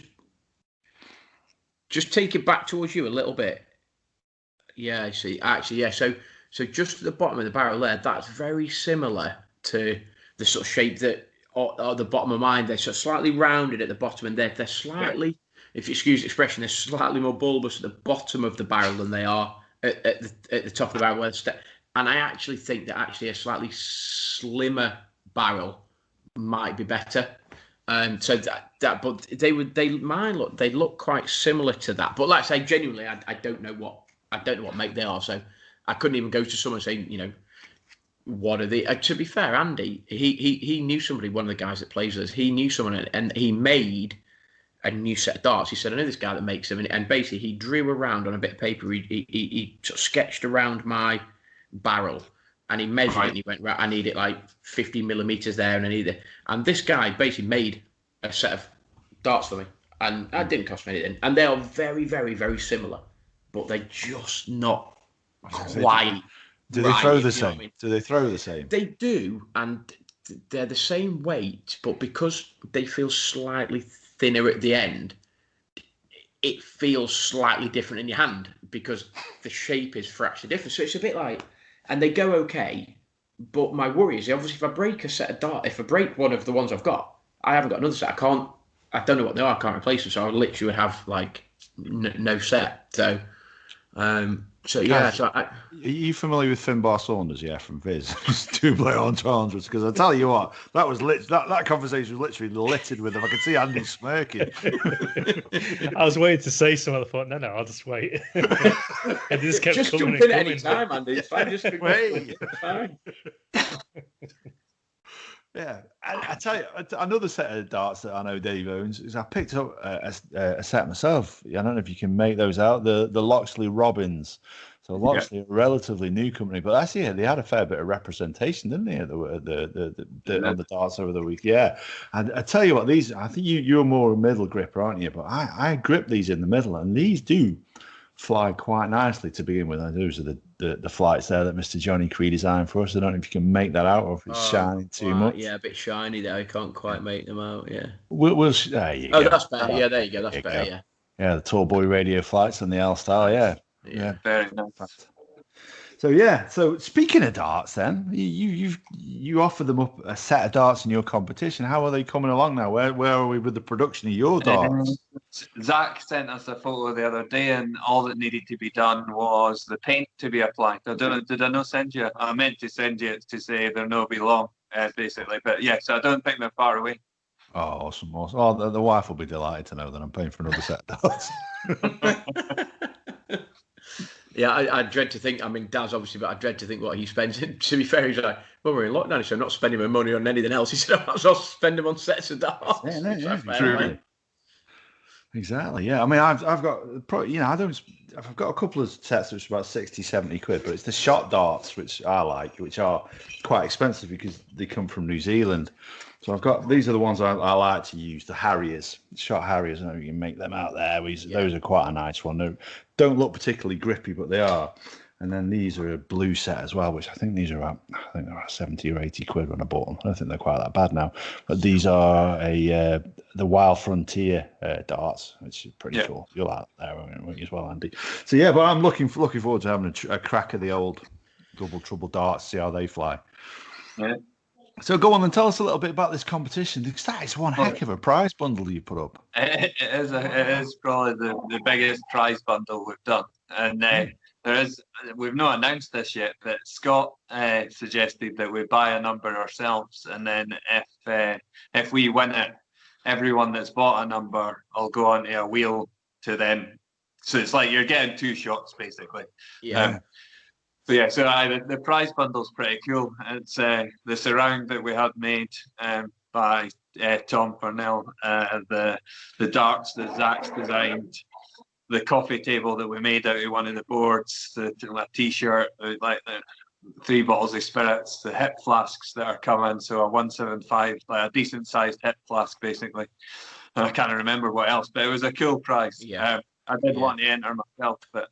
just take it back towards you a little bit. Yeah, I see. Actually, yeah. So just at the bottom of the barrel there, that's very similar to the sort of shape that or the bottom of mine. They're sort of slightly rounded at the bottom, and they're slightly, if you excuse the expression, they're slightly more bulbous at the bottom of the barrel than they are at the top of the barrel. And I actually think that a slightly slimmer barrel might be better. So but they look quite similar to that. But like I say, genuinely, I don't know what make they are. So I couldn't even go to someone saying, what are they? To be fair, Andy, he knew somebody, one of the guys that plays with us. He knew someone, and he made a new set of darts. He said, I know this guy that makes them, and basically he drew around on a bit of paper. He sort of sketched around my barrel, and he measured it, and he went, right, I need it like 50 millimeters there, and I need it. And this guy basically made a set of darts for me, and that didn't cost me anything. And they are very, very, very similar, but they're just not quite. Do they throw the same? I mean? Do they throw the same? They do, and they're the same weight, but because they feel slightly thinner at the end, it feels slightly different in your hand because the shape is fractionally different. So it's a bit like, and they go okay, but my worry is obviously if I break a set of darts, if I break one of the ones I've got, I haven't got another set. I don't know what they are. I can't replace them. So I literally would have like no set. So, yeah. Are you familiar with Finbar Saunders? Yeah, from Viz. Double entendres. Because I tell you what, that was that conversation was literally littered with them. I could see Andy smirking. I was waiting to say something. I thought, no, I'll just wait. And this kept just coming jump in and at any time, Andy. It's fine. Just wait. Fine. Yeah, I tell you, another set of darts that I know Dave owns is I picked up a set myself. I don't know if you can make those out. The Loxley Robbins. So Loxley, a relatively new company, but actually they had a fair bit of representation, didn't they? On the darts over the week. Yeah, and I tell you what, these I think you're more a middle gripper, aren't you? But I grip these in the middle, and these do fly quite nicely to begin with. And those are the flights there that Mr. Johnny Cree designed for us. I don't know if you can make that out or if it's shining too much. Yeah, a bit shiny there. I can't quite make them out. Yeah. We'll there you go. That's better. Yeah, there you go. That's better. Yeah. Yeah, the Tall Boy Radio flights and the L style. Yeah. Very nice. So speaking of darts, then you offer them up a set of darts in your competition. How are they coming along now? Where are we with the production of your darts? Zach sent us a photo the other day, and all that needed to be done was the paint to be applied. I don't know. Did I not send you? I meant to send you to say they're no be long, basically. But yes, I don't think they're far away. Oh, awesome. Oh, the wife will be delighted to know that I'm paying for another set of darts. Yeah, I dread to think. I mean, Daz obviously, but I dread to think what he spends. To be fair, he's like, well, we're in lockdown, so I'm not spending my money on anything else. He said, I might as well spend them on sets of darts. Yeah, exactly. Yeah. I mean, I've got, I've got a couple of sets which are about 60, 70 quid, but it's the shot darts which I like, which are quite expensive because they come from New Zealand. So these are the ones I like to use, the Harriers, shot Harriers. I don't know if you can make them out there. Those are quite a nice one. They don't look particularly grippy, but they are. And then these are a blue set as well, which I think they're about 70 or 80 quid when I bought them. I don't think they're quite that bad now. But these are the Wild Frontier darts, which is pretty cool. You'll like that there, won't you, as well, Andy? So yeah, but I'm looking forward to having a crack at the old double trouble darts, see how they fly. Yeah. So go on and tell us a little bit about this competition, because that is one heck of a prize bundle you put up. It is probably the biggest prize bundle we've done, and we've not announced this yet, but Scott suggested that we buy a number ourselves, and then if we win it, everyone that's bought a number will go onto a wheel to them. So it's like you're getting 2 shots basically. Yeah. So the prize bundle's pretty cool. It's the surround that we had made by Tom Purnell, the darts that Zach's designed, the coffee table that we made out of one of the boards, the T-shirt, like the 3 bottles of spirits, the hip flasks that are coming, so a 175, like a decent sized hip flask basically. And I can't remember what else, but it was a cool prize. Yeah. I did want to enter myself, but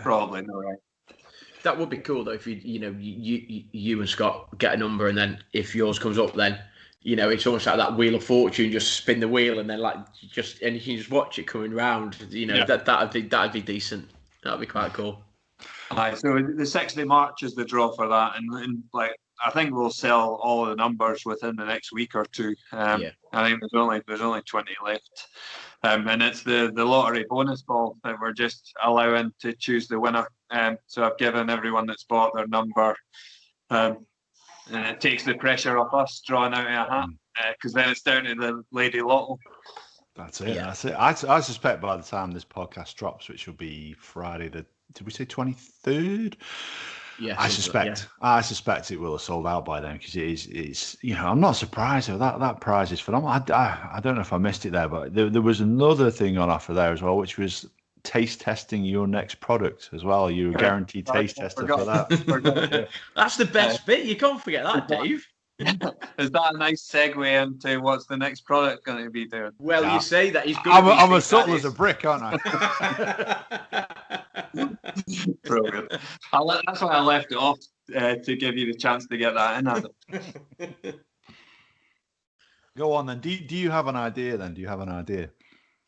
probably not right. That would be cool though if you and Scott get a number, and then if yours comes up, then it's almost like that Wheel of Fortune. Just spin the wheel, and then and you can just watch it coming round. That'd be decent. That'd be quite cool. So the 6th of March is the draw for that, and I think we'll sell all the numbers within the next week or 2. I think there's only 20 left. And it's the lottery bonus ball that we're just allowing to choose the winner. So I've given everyone that's bought their number, and it takes the pressure off us drawing out a hat, because then it's down to the Lady Lotto. That's it. Yeah. That's it. I suspect by the time this podcast drops, which will be Friday, did we say 23rd? Yeah, I suspect it will have sold out by then, because it's I'm not surprised. That prize is phenomenal. I don't know if I missed it there, but there was another thing on offer there as well, which was taste testing your next product as well. You're a guaranteed taste tester for that. That's the best bit. You can't forget that, Dave. Is that a nice segue into what's the next product going to be doing? Well, you say that he's good. I'm as subtle as a brick, aren't I? Brilliant. That's why I left it off, to give you the chance to get that in, Adam. Go on then. Do you have an idea then? Do you have an idea?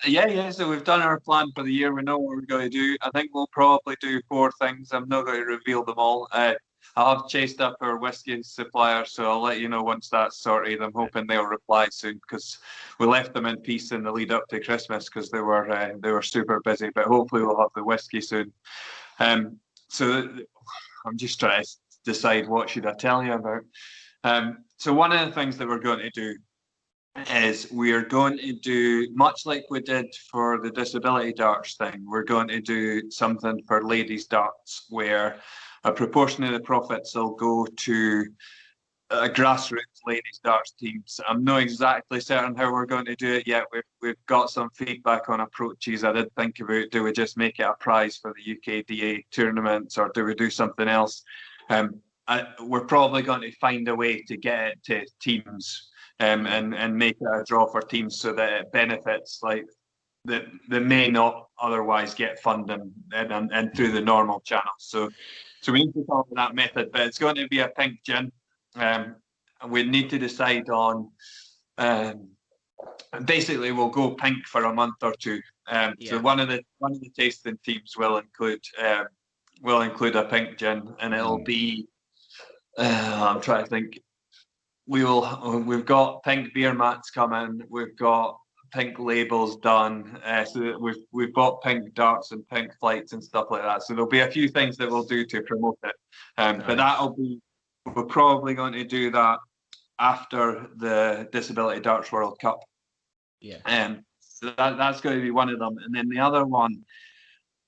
Yeah. So we've done our plan for the year. We know what we're going to do. I think we'll probably do 4 things. I'm not going to reveal them all. I have chased up our whiskey supplier, so I'll let you know once that's sorted. I'm hoping they'll reply soon, because we left them in peace in the lead up to Christmas, because they were super busy. But hopefully we'll have the whiskey soon. So I'm just trying to decide what should I tell you about. So one of the things that we're going to do is we're going to do, much like we did for the disability darts thing, we're going to do something for ladies darts, where a proportion of the profits will go to grassroots ladies darts teams. I'm not exactly certain how we're going to do it yet. We've got some feedback on approaches. I did think about, do we just make it a prize for the UKDA tournaments, or do we do something else? We're probably going to find a way to get it to teams, and make it a draw for teams, so that it benefits like that may not otherwise get funding and through the normal channels. So we need to follow that method, but it's going to be a pink gin. We need to decide on. Basically, we'll go pink for a month or 2. So one of the tasting teams will include a pink gin, and it'll be. I'm trying to think. We've got pink beer mats coming. We've got pink labels done. So we've got pink darts and pink flights and stuff like that. So there'll be a few things that we'll do to promote it. Nice. But we're probably going to do that after the Disability Darts World Cup. Yeah. So that's going to be one of them. And then the other one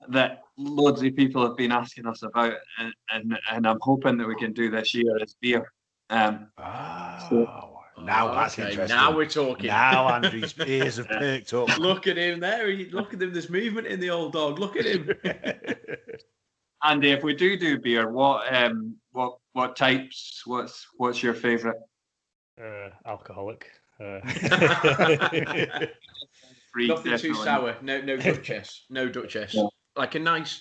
that loads of people have been asking us about, and I'm hoping that we can do this year, is beer. Now that's interesting. Now we're talking. Now Andrew's ears have perked up. Look at him there. Look at him. There's movement in the old dog. Look at him. Andy, if we do beer, what types? What's your favourite? Alcoholic. Free, nothing definitely. Too sour. No Duchess. No Duchess. Yeah. Like a nice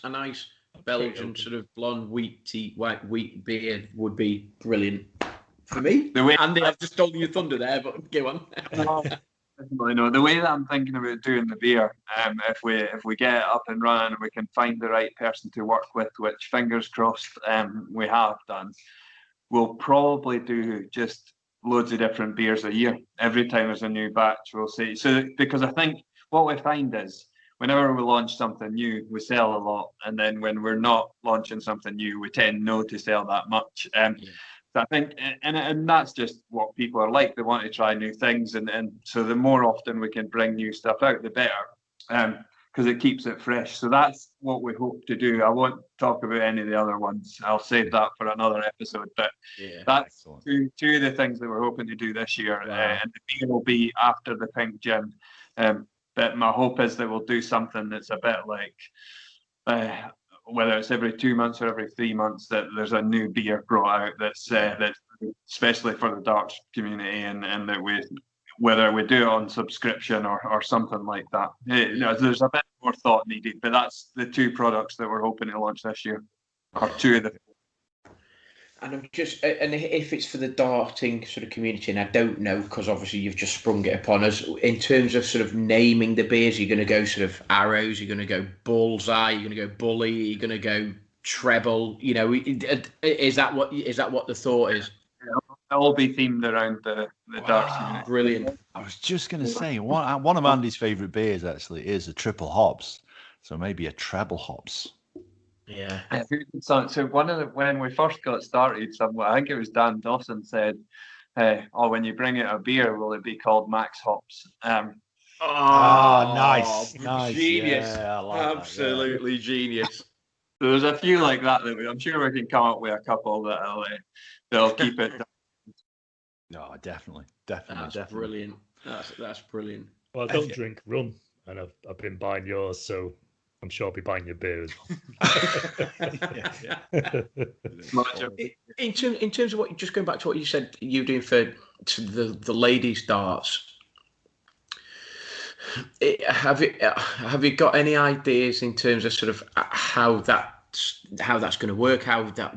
Belgian sort of blonde white wheat beer would be brilliant. For me, Andy, I've just stolen your thunder there, but go on. Definitely no. The way that I'm thinking about doing the beer, if we get it up and running and we can find the right person to work with, which fingers crossed we have done, we'll probably do just loads of different beers a year. Every time there's a new batch, we'll say. So because I think what we find is whenever we launch something new, we sell a lot, and then when we're not launching something new, we tend not to sell that much. So I think, and that's just what people are like. They want to try new things, and so the more often we can bring new stuff out, the better, because it keeps it fresh. So that's what we hope to do. I won't talk about any of the other ones. I'll save that for another episode. But that's two of the things that we're hoping to do this year, and the beer will be after the Pink Gin. But my hope is that we'll do something that's a bit like, whether it's every 2 months or every 3 months, that there's a new beer brought out that's especially for the darts community, and that whether we do it on subscription or something like that. There's a bit more thought needed, but that's the two products that we're hoping to launch this year, or two of the. And I'm just, and if it's for the darting sort of community, and I don't know, because obviously you've just sprung it upon us, in terms of sort of naming the beers, you're going to go sort of arrows, you're going to go bullseye, you're going to go bully, you're going to go treble. Is that what the thought is? It'll all be themed around the darts community. Brilliant. I was just going to say one of Andy's favourite beers actually is a triple hops, so maybe a treble hops. Yeah. So when we first got started, I think it was Dan Dawson said, when you bring out a beer, will it be called Max Hops? Nice. Genius. Yeah, I like absolutely genius. So there's a few like that I'm sure we can come up with a couple that'll keep it. No, definitely. That's brilliant. That's brilliant. Well, I don't drink rum, and I've been buying yours, so I'm sure I'll be buying your beer as well. In terms of what, just going back to what you said you're doing for the ladies' darts, have you got any ideas in terms of sort of how that's going to work?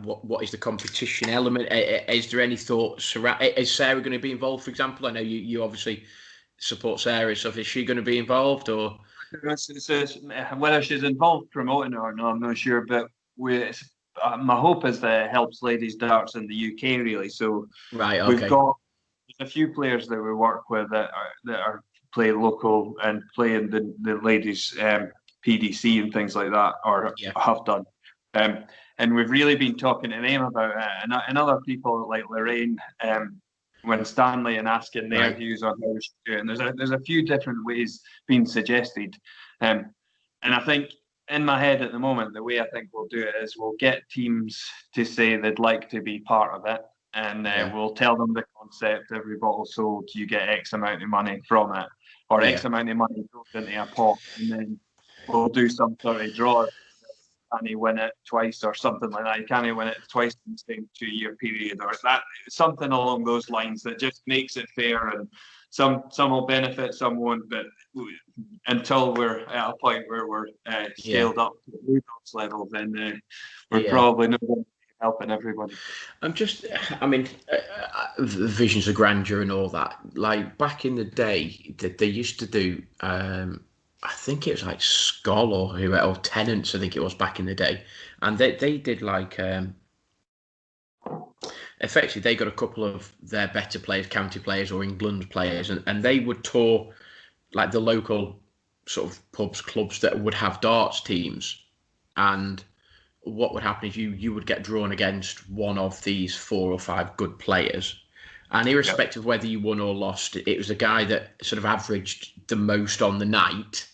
What is the competition element? Is there any thoughts around? Is Sarah going to be involved, for example? I know you obviously support Sarah, so is she going to be involved, or? Whether she's involved promoting it or not, I'm not sure. But my hope is that it helps ladies darts in the UK, really. So we've got a few players that we work with that play local and play in the ladies PDC and things like that, or have done. And we've really been talking to them about it, and other people like Lorraine. When Stanley, and asking their views on how we should do it. And there's a few different ways being suggested. And I think in my head at the moment, the way I think we'll do it is we'll get teams to say they'd like to be part of it. And we'll tell them the concept: every bottle sold, you get X amount of money from it, or X amount of money goes into a pot. And then we'll do some sort of draw. Can he win it twice or something like that? Can he win it twice in the same 2-year period, or that something along those lines that just makes it fair? And some will benefit, some won't. But until we're at a point where we're scaled up to the Blue Dogs level, then we're probably not going to be helping everybody. Visions of grandeur and all that. Like back in the day, they used to do. I think it was like Skoll or Tennants, I think it was back in the day. And they did like, effectively they got a couple of their better players, county players or England players, and they would tour like the local sort of pubs, clubs that would have darts teams. And what would happen is you would get drawn against one of these 4 or 5 good players. And irrespective of whether you won or lost, it was the guy that sort of averaged the most on the night.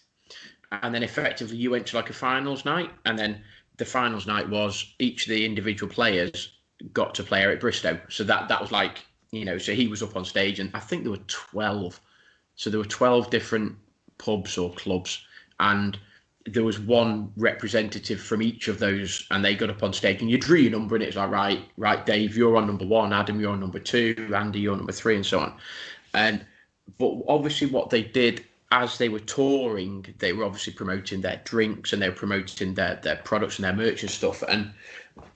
And then effectively you went to like a finals night, and then the finals night was each of the individual players got to play Eric Bristow. So that was like, so he was up on stage, and I think there were 12. So there were 12 different pubs or clubs, and there was one representative from each of those, and they got up on stage, and you drew your number, and it's like, right, Dave, you're on number 1, Adam, you're on number 2, Andy, you're on number 3, and so on. But obviously what they did as they were touring, they were obviously promoting their drinks, and they were promoting their products and their merch and stuff. And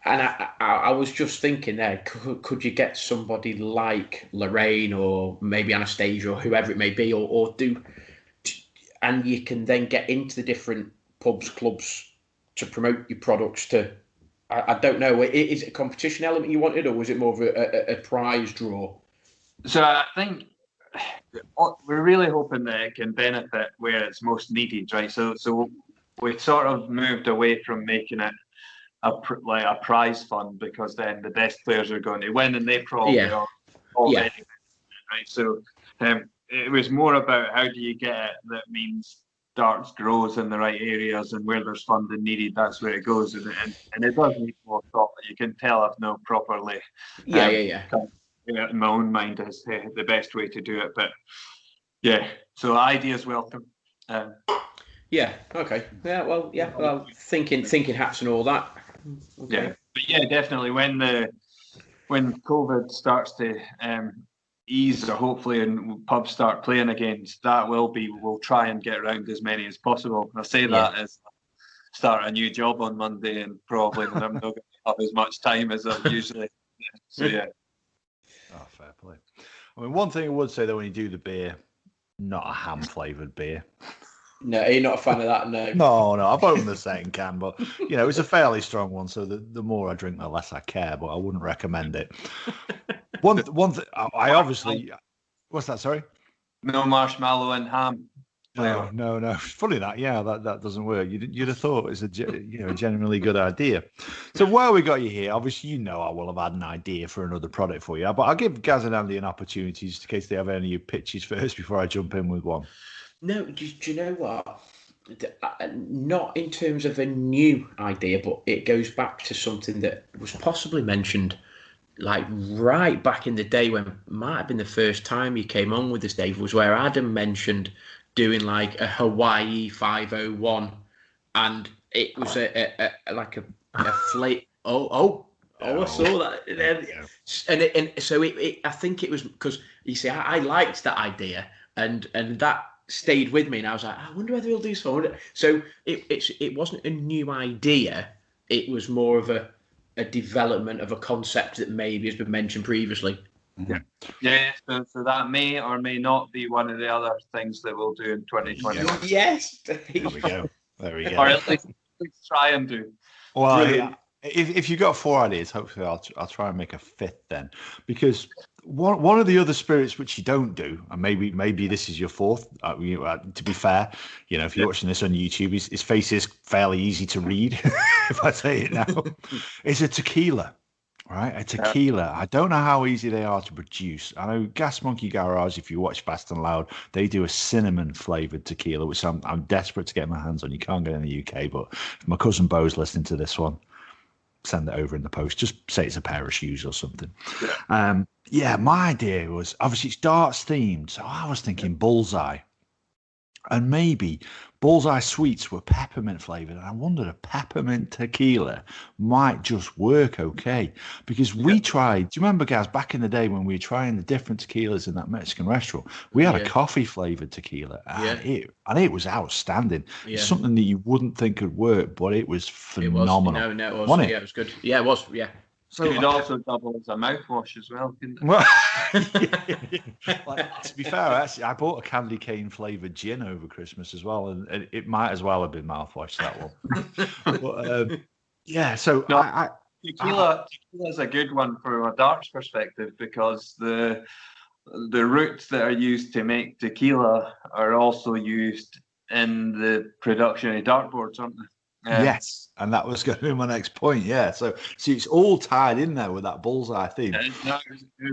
I was just thinking there, could you get somebody like Lorraine or maybe Anastasia or whoever it may be, or do, and you can then get into the different pubs, clubs to promote your products to I don't know. Is it a competition element you wanted, or was it more of a prize draw? So I think we're really hoping that it can benefit where it's most needed, right? So we sort of moved away from making it a prize fund, because then the best players are going to win, and they probably are already, right? So it was more about how do you get it that means darts grows in the right areas, and where there's funding needed, that's where it goes, and it does need more thought. You can tell I've not properly in my own mind as the best way to do it, but so ideas welcome. Well, thinking hats and all that. Okay. But definitely when COVID starts to ease, or hopefully, and pubs start playing again, we'll try and get around as many as possible. I say that as I start a new job on Monday, and probably I'm not going to have as much time as I usually. So Oh, fair play. I mean, one thing I would say though, when you do the beer, not a ham flavoured beer. No, you're not a fan of that, no. No, I've opened the second can, but it's a fairly strong one. So the more I drink, the less I care. But I wouldn't recommend it. One thing, I obviously. What's that? Sorry. No marshmallow and ham. No. Funny that doesn't work. You'd have thought it's a genuinely good idea. So while we got you here, obviously I will have had an idea for another product for you, but I'll give Gaz and Andy an opportunity just in case they have any pitches first before I jump in with one. No, do you know what? Not in terms of a new idea, but it goes back to something that was possibly mentioned like right back in the day, when might have been the first time you came on with this, Dave, was where Adam mentioned doing like a Hawaii 501, and it was a flake. I saw that, and so I think it was because you see, I liked that idea, and that stayed with me, and I was like, I wonder whether he'll do something. So it wasn't a new idea; it was more of a development of a concept that maybe has been mentioned previously. So that may or may not be one of the other things that we'll do in 2021. Yes, there we go. Or at least try and do. Well, if you've got 4 ideas, hopefully I'll try and make a 5th then, because one of the other spirits which you don't do, and maybe this is your 4th. To be fair, if you're watching this on YouTube, his face is fairly easy to read. If I say it now, it's a tequila. Right, a tequila. I don't know how easy they are to produce. I know Gas Monkey Garage, if you watch Fast and Loud, they do a cinnamon flavoured tequila, which I'm desperate to get my hands on. You can't get in the UK, but if my cousin Bo's listening to this one, send it over in the post. Just say it's a pair of shoes or something. My idea was, obviously it's darts themed, so I was thinking bullseye. And maybe bullseye sweets were peppermint flavoured, and I wondered a peppermint tequila might just work okay. Because we tried, do you remember, Gaz, back in the day when we were trying the different tequilas in that Mexican restaurant, we had a coffee flavoured tequila, and it was outstanding. It's something that you wouldn't think could work, but it was phenomenal. It was. It was good. Yeah, it was. Yeah. So it could also double as a mouthwash as well, couldn't it? Well, to be fair, actually, I bought a candy cane flavoured gin over Christmas as well, and it might as well have been mouthwash, that one. But, tequila is a good one from a darts perspective, because the roots that are used to make tequila are also used in the production of dartboards, aren't they? Yes, and that was going to be my next point. Yeah, so it's all tied in there with that bullseye theme. It's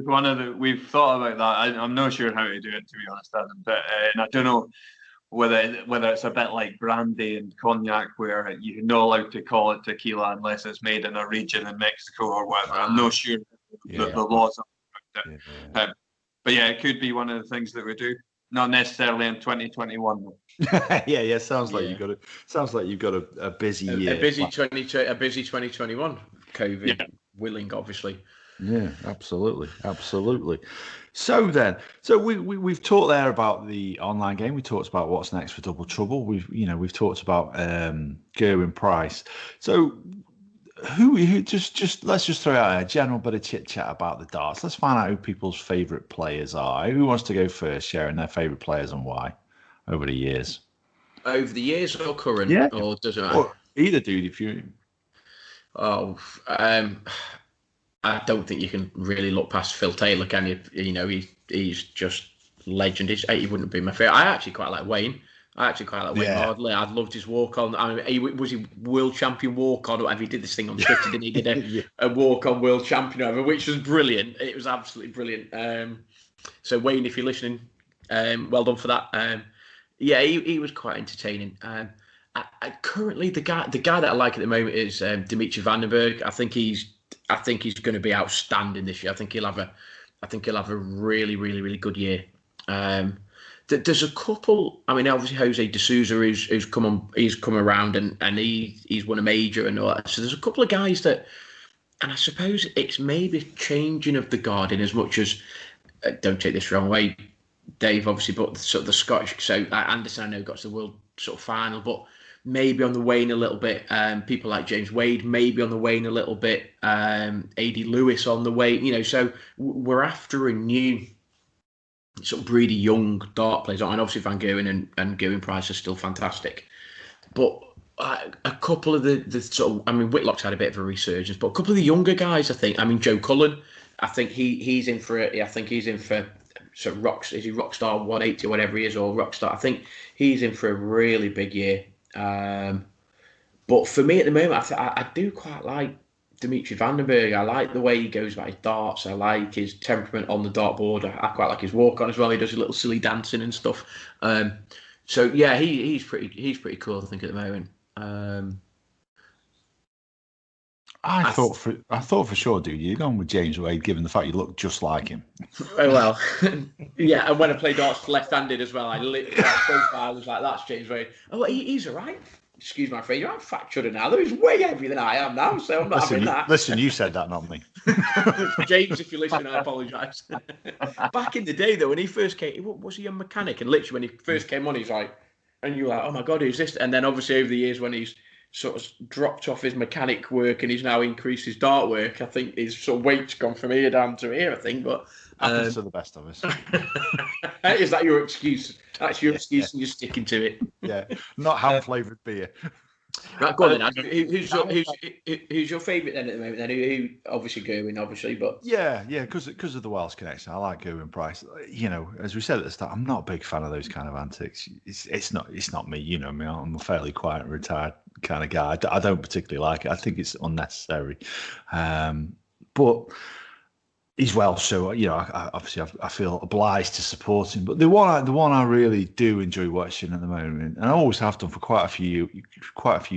one we've thought about that. I'm not sure how to do it, to be honest, Adam. But and I don't know whether it's a bit like brandy and cognac, where you're not allowed to call it tequila unless it's made in a region in Mexico or whatever. I'm not sure the laws about it. But it could be one of the things that we do. Not necessarily in 2021 though. Sounds like you've got a busy year. A busy 2021. COVID willing, obviously. Yeah, absolutely. So we've talked there about the online game. We talked about what's next for Double Trouble. We've talked about Gerwyn Price. So who just let's just throw out a general bit of chit chat about the darts. Let's find out who people's favourite players are. Who wants to go first, sharing their favourite players and why over the years? Over the years or current? Yeah. Or does it matter? Or either, dude, if you. Oh, I don't think you can really look past Phil Taylor, can you? You know, he's just legend. He wouldn't be my favourite. I actually quite like Wayne. Wayne Yeah. Mardley. I loved his walk on. I mean, was he world champion walk on? Whatever, he did this thing on Twitter, didn't he? He did Yeah. a walk on world champion over, which was brilliant. It was absolutely brilliant. So Wayne, if you're listening, well done for that. Yeah, he was quite entertaining. Currently, the guy that I like at the moment is Dimitri Vandenberg. I think he's going to be outstanding this year. I think he'll have a really, really, really good year. There's a couple. I mean, obviously Jose De Souza who's come around and he's won a major and all that. So there's a couple of guys that, and I suppose it's maybe a changing of the guard in as much as don't take this wrong way, Dave. Obviously, but sort of the Scottish. So Anderson, I know, got to the world sort of final, but maybe on the wane a little bit. People like James Wade maybe on the wane a little bit. A.D. Lewis on the wane. You know, so we're after a new sort of breed of young dart players. And obviously Van Gerwen and Gerwyn Price are still fantastic. But a couple of the sort of, I mean, Whitlock's had a bit of a resurgence, but a couple of the younger guys, I think. I mean, Joe Cullen, I think he's in for sort of Rockstar 180 or whatever he is, or Rockstar. I think he's in for a really big year. But for me at the moment, I do quite like Dimitri Vandenberg. I like the way he goes about his darts. I like his temperament on the dartboard. I quite like his walk on as well. He does a little silly dancing and stuff. So yeah, he's pretty cool, I think, at the moment. I thought for sure, dude, you'd gone with James Wade, given the fact you look just like him. Oh well, yeah. And when I play darts left-handed as well, I was like, "That's James Wade." Oh, he's all right. Excuse my phrase. I'm fat chudder now. He's way heavier than I am now, so I'm not having that. Listen, you said that, not me. James, if you're listening, I apologise. Back in the day, though, when he first came, was he a mechanic? And literally, when he first came on, he's like, and you're like, "Oh my god, who's this?" And then obviously over the years, when he's sort of dropped off his mechanic work and he's now increased his dart work, I think his sort of weight's gone from here down to here, I think. But happens to the best of us. Is that your excuse? That's your excuse, and you're sticking to it. Yeah, not ham-flavoured beer. Right, go on then. Who's your favourite then at the moment? Then who obviously Gerwyn, obviously, but yeah, because of the Welsh connection, I like Gerwyn Price. You know, as we said at the start, I'm not a big fan of those kind of antics. It's not me. You know me. I'm a fairly quiet and retired kind of guy. I don't particularly like it. I think it's unnecessary. But he's Welsh, so you know, I feel obliged to support him. But the one I really do enjoy watching at the moment, and I always have done for quite a few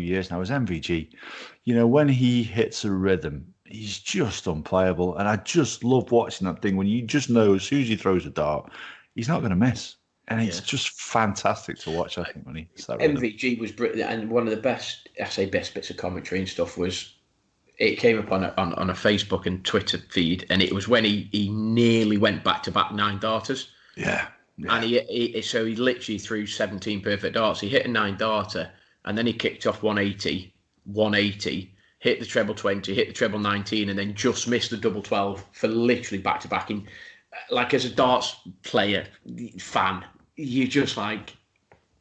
years now, is MVG. You know, when he hits a rhythm, he's just unplayable, and I just love watching that thing when you just know as soon as he throws a dart, he's not going to miss, and it's just fantastic to watch. I think when he hits that rhythm. MVG was brilliant, and one of the best bits of commentary and stuff was. It came up on a Facebook and Twitter feed, and it was when he nearly went back-to-back 9 darters. Yeah. And he literally threw 17 perfect darts. He hit a 9 darter, and then he kicked off 180, hit the treble 20, hit the treble 19, and then just missed the double 12 for literally back-to-back. Like, as a darts player, fan, you just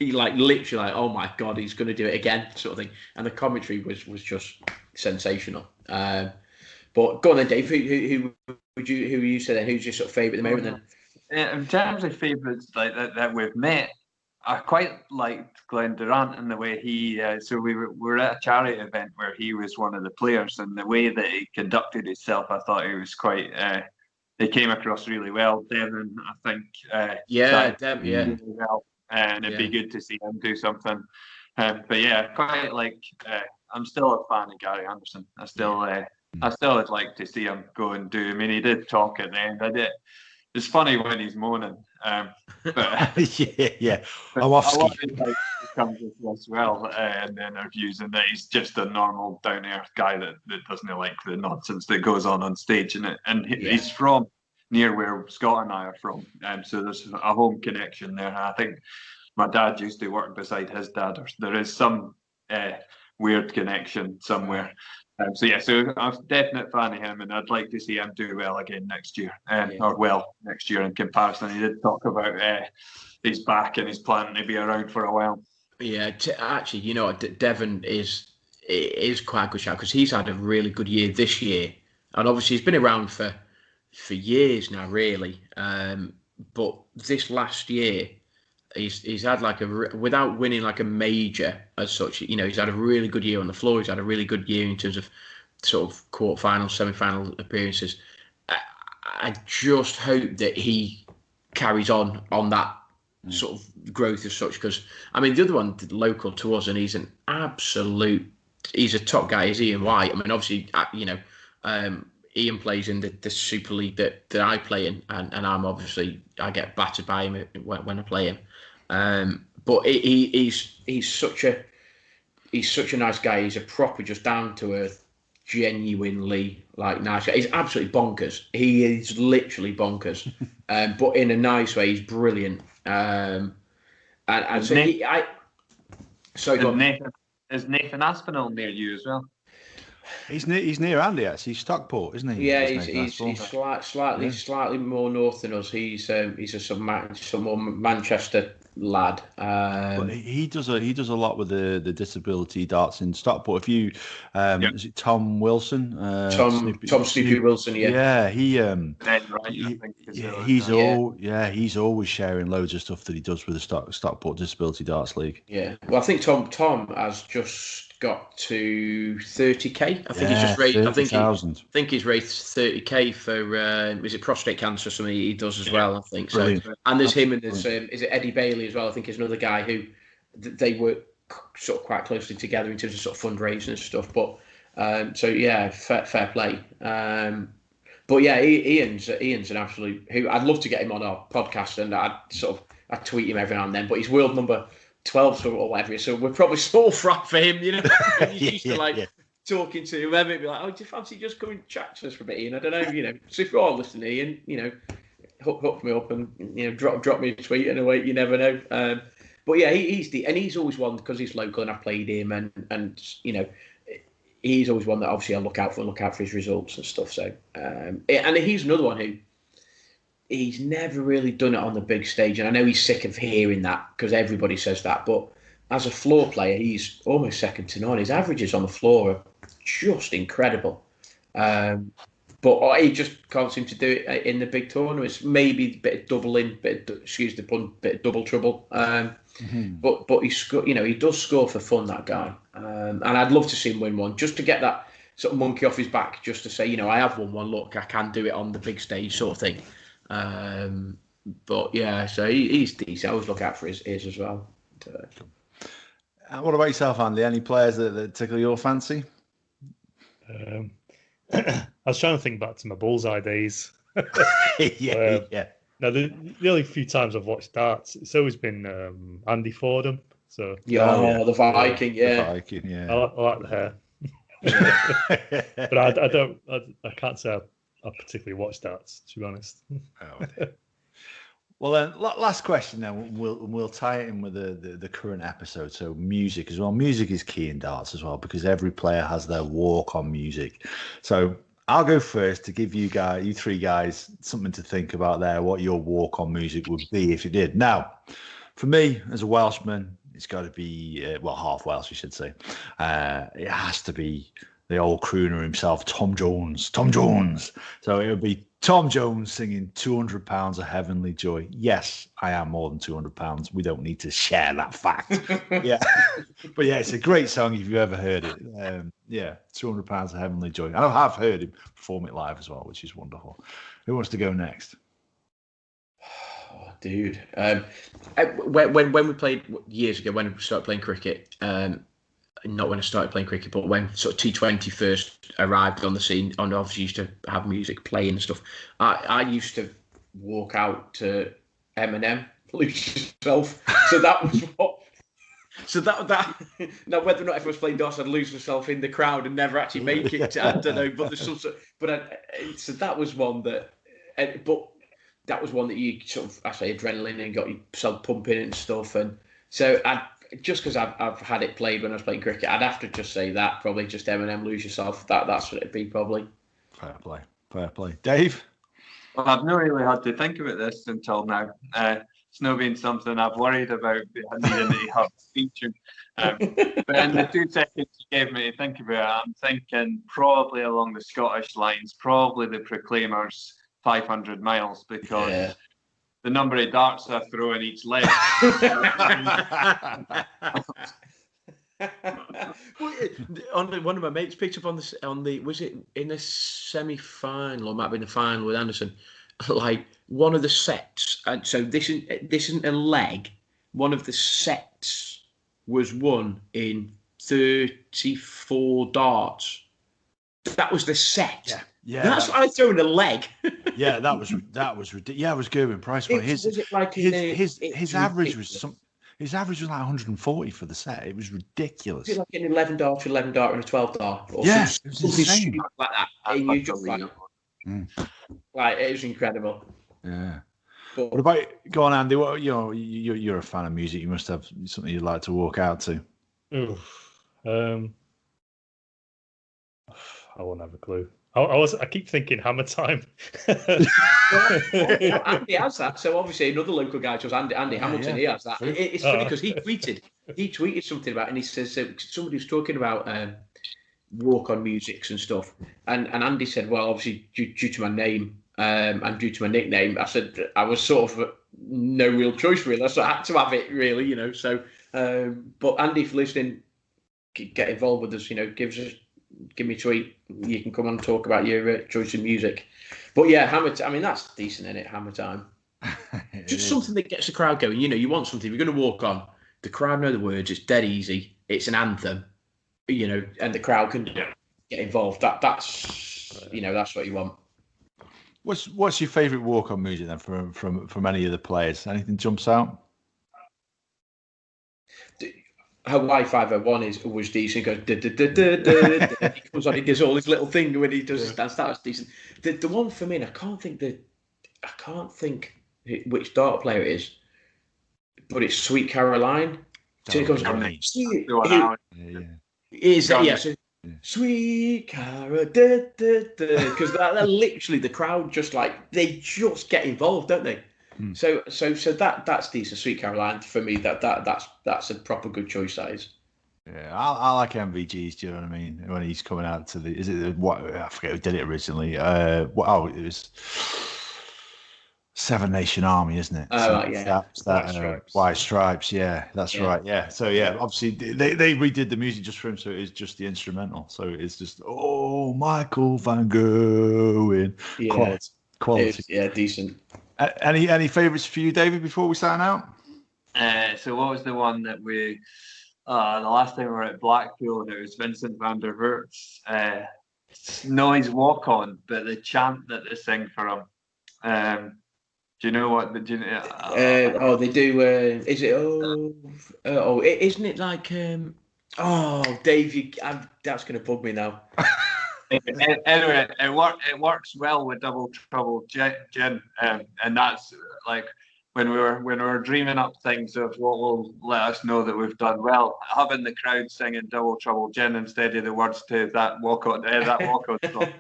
literally oh my god, he's going to do it again, sort of thing. And the commentary was just sensational. But go on then, Dave. Who you say then? Who's your sort of favourite at the moment then? In terms of favourites like that we've met, I quite liked Glenn Durant and the way he. So we were at a charity event where he was one of the players, and the way that he conducted himself, I thought he was quite. He came across really well. Devon, I think. Really well. And it'd be good to see him do something. But yeah, quite like I'm still a fan of Gary Anderson. I still would like to see him go and do. I mean, he did talk at the end. It's funny when he's moaning. But yeah. But I love it how he comes as well in the interviews, and that he's just a normal, down earth guy that doesn't like the nonsense that goes on stage. And he's from near where Scott and I are from, so there's a home connection there. And I think my dad used to work beside his dad, or there is some weird connection somewhere. So I'm a definite fan of him, and I'd like to see him do well again next year, next year in comparison. He did talk about his back and he's planning to be around for a while. Yeah, actually, you know, Devon is is quite a good shout because he's had a really good year this year, and obviously he's been around for years now, really. But this last year, he's had like without winning like a major as such. He's had a really good year on the floor. He's had a really good year in terms of sort of quarterfinal, semi-final appearances. I just hope that he carries on that sort of growth as such, because I mean the other one local to us, and he's a top guy, is Ian White. I mean obviously Ian plays in the Super League that I play in, and I get battered by him when I play him. But he's such a nice guy. He's a proper, just down to earth, genuinely like nice guy. He's absolutely bonkers. He is literally bonkers, but in a nice way. He's brilliant. And so is Nathan Aspinall near you as well? He's near Andy, actually. He's Stockport, isn't he? Yeah, he's slightly more north than us. He's some more Manchester lad. But he does a lot with the disability darts in Stockport. If you is it Tom Wilson? Tom Snoopy Wilson, yeah. He's always sharing loads of stuff that he does with the Stockport Disability Darts League. Yeah. Well, I think Tom has just got to 30k. I think he's just raised. I think he's raised 30k for is it prostate cancer or something he does as well. I think so. Brilliant. And there's him and there's is it Eddie Bailey as well. I think is another guy who they work sort of quite closely together in terms of sort of fundraising and stuff. But so yeah, fair play. But yeah, Ian's an absolute who I'd love to get him on our podcast, and I tweet him every now and then. But he's world number 12 or whatever, so we're probably small fry for him, He's used to talking to whoever, it'd be like, oh, do you fancy just coming and chat to us for a bit, Ian? I don't know, So if you're all listening, Ian, hook me up and drop me a tweet and away. You never know. But yeah, he's always one, because he's local and I've played him, and he's always one that obviously I look out for his results and stuff. So and he's another one who. He's never really done it on the big stage, and I know he's sick of hearing that because everybody says that. But as a floor player, he's almost second to none. His averages on the floor are just incredible, but he just can't seem to do it in the big tournaments. Maybe a bit of doubling, bit of double trouble. But he does score for fun, that guy, and I'd love to see him win one, just to get that sort of monkey off his back, just to say, I have won one. Look, I can do it on the big stage, sort of thing. But yeah, so he's decent. I always look out for his as well. What about yourself, Andy? Any players that tickle your fancy? I was trying to think back to my bullseye days. Yeah. Now the only few times I've watched darts, it's always been Andy Fordham. So the Viking, the Viking, yeah. I like the hair. But I can't say I particularly watch darts, to be honest. Well, then, last question. Then we'll tie it in with the current episode. So music as well. Music is key in darts as well, because every player has their walk on music. So I'll go first to give you three guys, something to think about there. What your walk on music would be if you did. Now, for me as a Welshman, it's got to be half Welsh, you should say. It has to be the old crooner himself, Tom Jones. So it would be Tom Jones singing £200 of Heavenly Joy. Yes, I am more than £200. We don't need to share that fact. Yeah. But yeah, it's a great song if you've ever heard it. £200 of Heavenly Joy. And I have heard him perform it live as well, which is wonderful. Who wants to go next? Oh, dude. When we played years ago, when we started playing cricket, not when I started playing cricket, but when sort of T20 first arrived on the scene, and obviously used to have music playing and stuff, I used to walk out to Eminem, Lose Yourself. So that was what. So that now whether or not everyone's playing darts, I'd lose myself in the crowd and never actually make it. I don't know, but there's some sort. So that was one that, but that was one that you sort of, I say, adrenaline and got yourself pumping and stuff, and so just because I've had it played when I was playing cricket, I'd have to just say that, probably just Eminem, Lose Yourself. That's what it'd be, probably. Fair play. Dave? Well, I've not really had to think about this until now. not been something I've worried about needing to have featured. But in the 2 seconds you gave me to think about it, I'm thinking probably along the Scottish lines, probably the Proclaimers 500 miles, because the number of darts I throw in each leg. One of my mates picked up on the was it in a semi-final or might have been a final with Anderson, like one of the sets, and so this isn't a leg. One of the sets was won in 34 darts. That was the set. Yeah, that's what I throw in a leg. Yeah, that was ridiculous. Yeah, it was Gerwyn Price. His average was some. His average was like 140 for the set. It was ridiculous. Is it like an 11 dart, 11 dart, and a 12 dart? Or something stupid like that. And you just like it was incredible. Yeah. But what about, go on, Andy? What, you're a fan of music. You must have something you'd like to walk out to. I won't have a clue. I keep thinking Hammer Time. Andy has that. So obviously another local guy chose Andy Hamilton. He has that. It's funny because he tweeted something about it, and he says somebody was talking about walk on musics and stuff, and Andy said, well, obviously due to my name and due to my nickname, I said I was sort of no real choice really, so I had to have it really, So, but Andy, for listening, get involved with us. Give me a tweet. You can come on and talk about your choice of music. But yeah, I mean, that's decent, isn't it? Hammer Time. Just something that gets the crowd going. You want something. If you're going to walk on, the crowd know the words. It's dead easy. It's an anthem. And the crowd can get involved. That's what you want. What's your favourite walk-on music then from any of the players? Anything jumps out? Hawaii 501 was decent. He goes, he comes on, he does all his little thing when he does his dance. That was decent. The one for me, and I can't think which dart player it is, but it's Sweet Caroline. So he goes, Sweet Cara, because that literally the crowd just they just get involved, don't they? So that's decent. Sweet Caroline for me. That's a proper good choice. That is. Yeah, I like MVGs. Do you know what I mean? When he's coming out to I forget who did it originally. It was Seven Nation Army, isn't it? White Stripes. Yeah, that's right. Yeah. So yeah, obviously they redid the music just for him, so it is just the instrumental. So it's just Michael Van Gogh quality. Decent. Any favourites for you, David, before we sign out? So what was the one that we the last time we were at Blackpool, and it was Vincent van der Voort's Noise Walk On, but the chant that they sing for him. Do you know what? They do. Is it? Isn't it like? Dave, that's going to bug me now. Anyway, it works well with Double Trouble Gin, and that's like when we were dreaming up things of what will let us know that we've done well. Having the crowd singing Double Trouble Gin instead of the words to that walk on song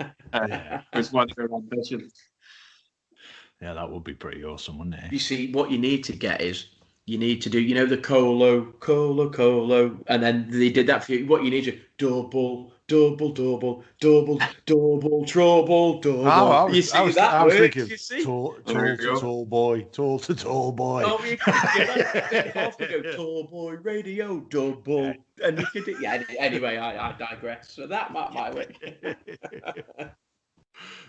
was one of our ambitions. Yeah, that would be pretty awesome, wouldn't it? You see, what you need to get is you need to do, the colo, and then they did that for you. What you need to double, trouble. I was thinking tall boy. Oh, you can go tall boy radio double, and you could do. Yeah. Anyway, I digress. So that might work.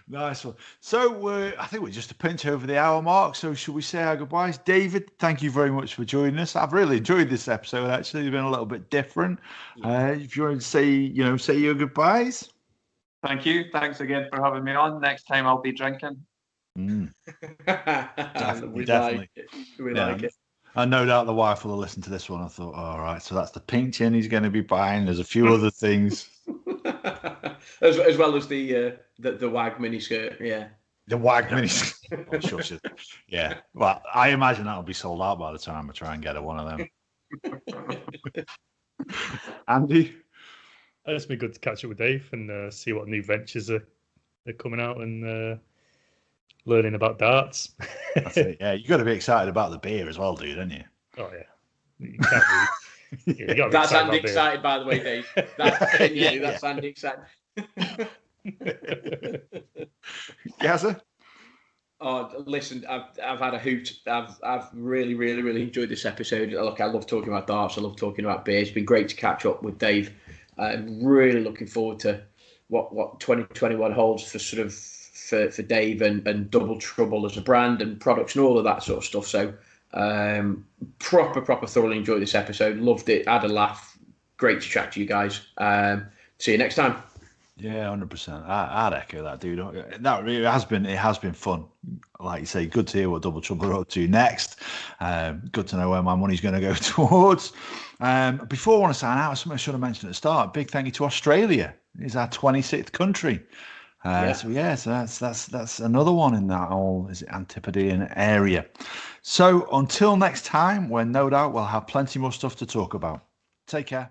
Nice one. So I think we're just a pinch over the hour mark. So should we say our goodbyes? David, thank you very much for joining us. I've really enjoyed this episode. Actually, it's been a little bit different. If you want to say your goodbyes. Thank you. Thanks again for having me on. Next time I'll be drinking. Definitely. We like it. And no doubt the wife will have listened to this one. I thought, all right, so that's the pink tin he's going to be buying. There's a few other things. As well as the WAG miniskirt, yeah. The WAG miniskirt. Yeah. Well, I imagine that'll be sold out by the time I try and get one of them. Andy? It's been good to catch up with Dave and see what new ventures are coming out, and learning about darts. That's it. Yeah, you got to be excited about the beer as well, dude, don't you? Oh yeah, you can't really. Yeah, you got to be That's excited Andy about beer. excited, by the way, Dave. That's genuinely, that's Andy excited. Gazza? Oh, listen, I've had a hoot. I've really, really, really enjoyed this episode. Look, I love talking about darts. I love talking about beer. It's been great to catch up with Dave. I'm really looking forward to what 2021 holds for sort of for Dave and Double Trouble as a brand and products and all of that sort of stuff. So proper thoroughly enjoyed this episode. Loved it. Had a laugh. Great to chat to you guys. See you next time. Yeah, 100%. I'd echo that, dude. That really has been. It has been fun. Like you say, good to hear what Double Trouble are up to next. Good to know where my money's going to go towards. Before I want to sign out, something I should have mentioned at the start. Big thank you to Australia. It's our 26th country. So that's another one in that whole Antipodean area. So until next time, when no doubt we'll have plenty more stuff to talk about. Take care.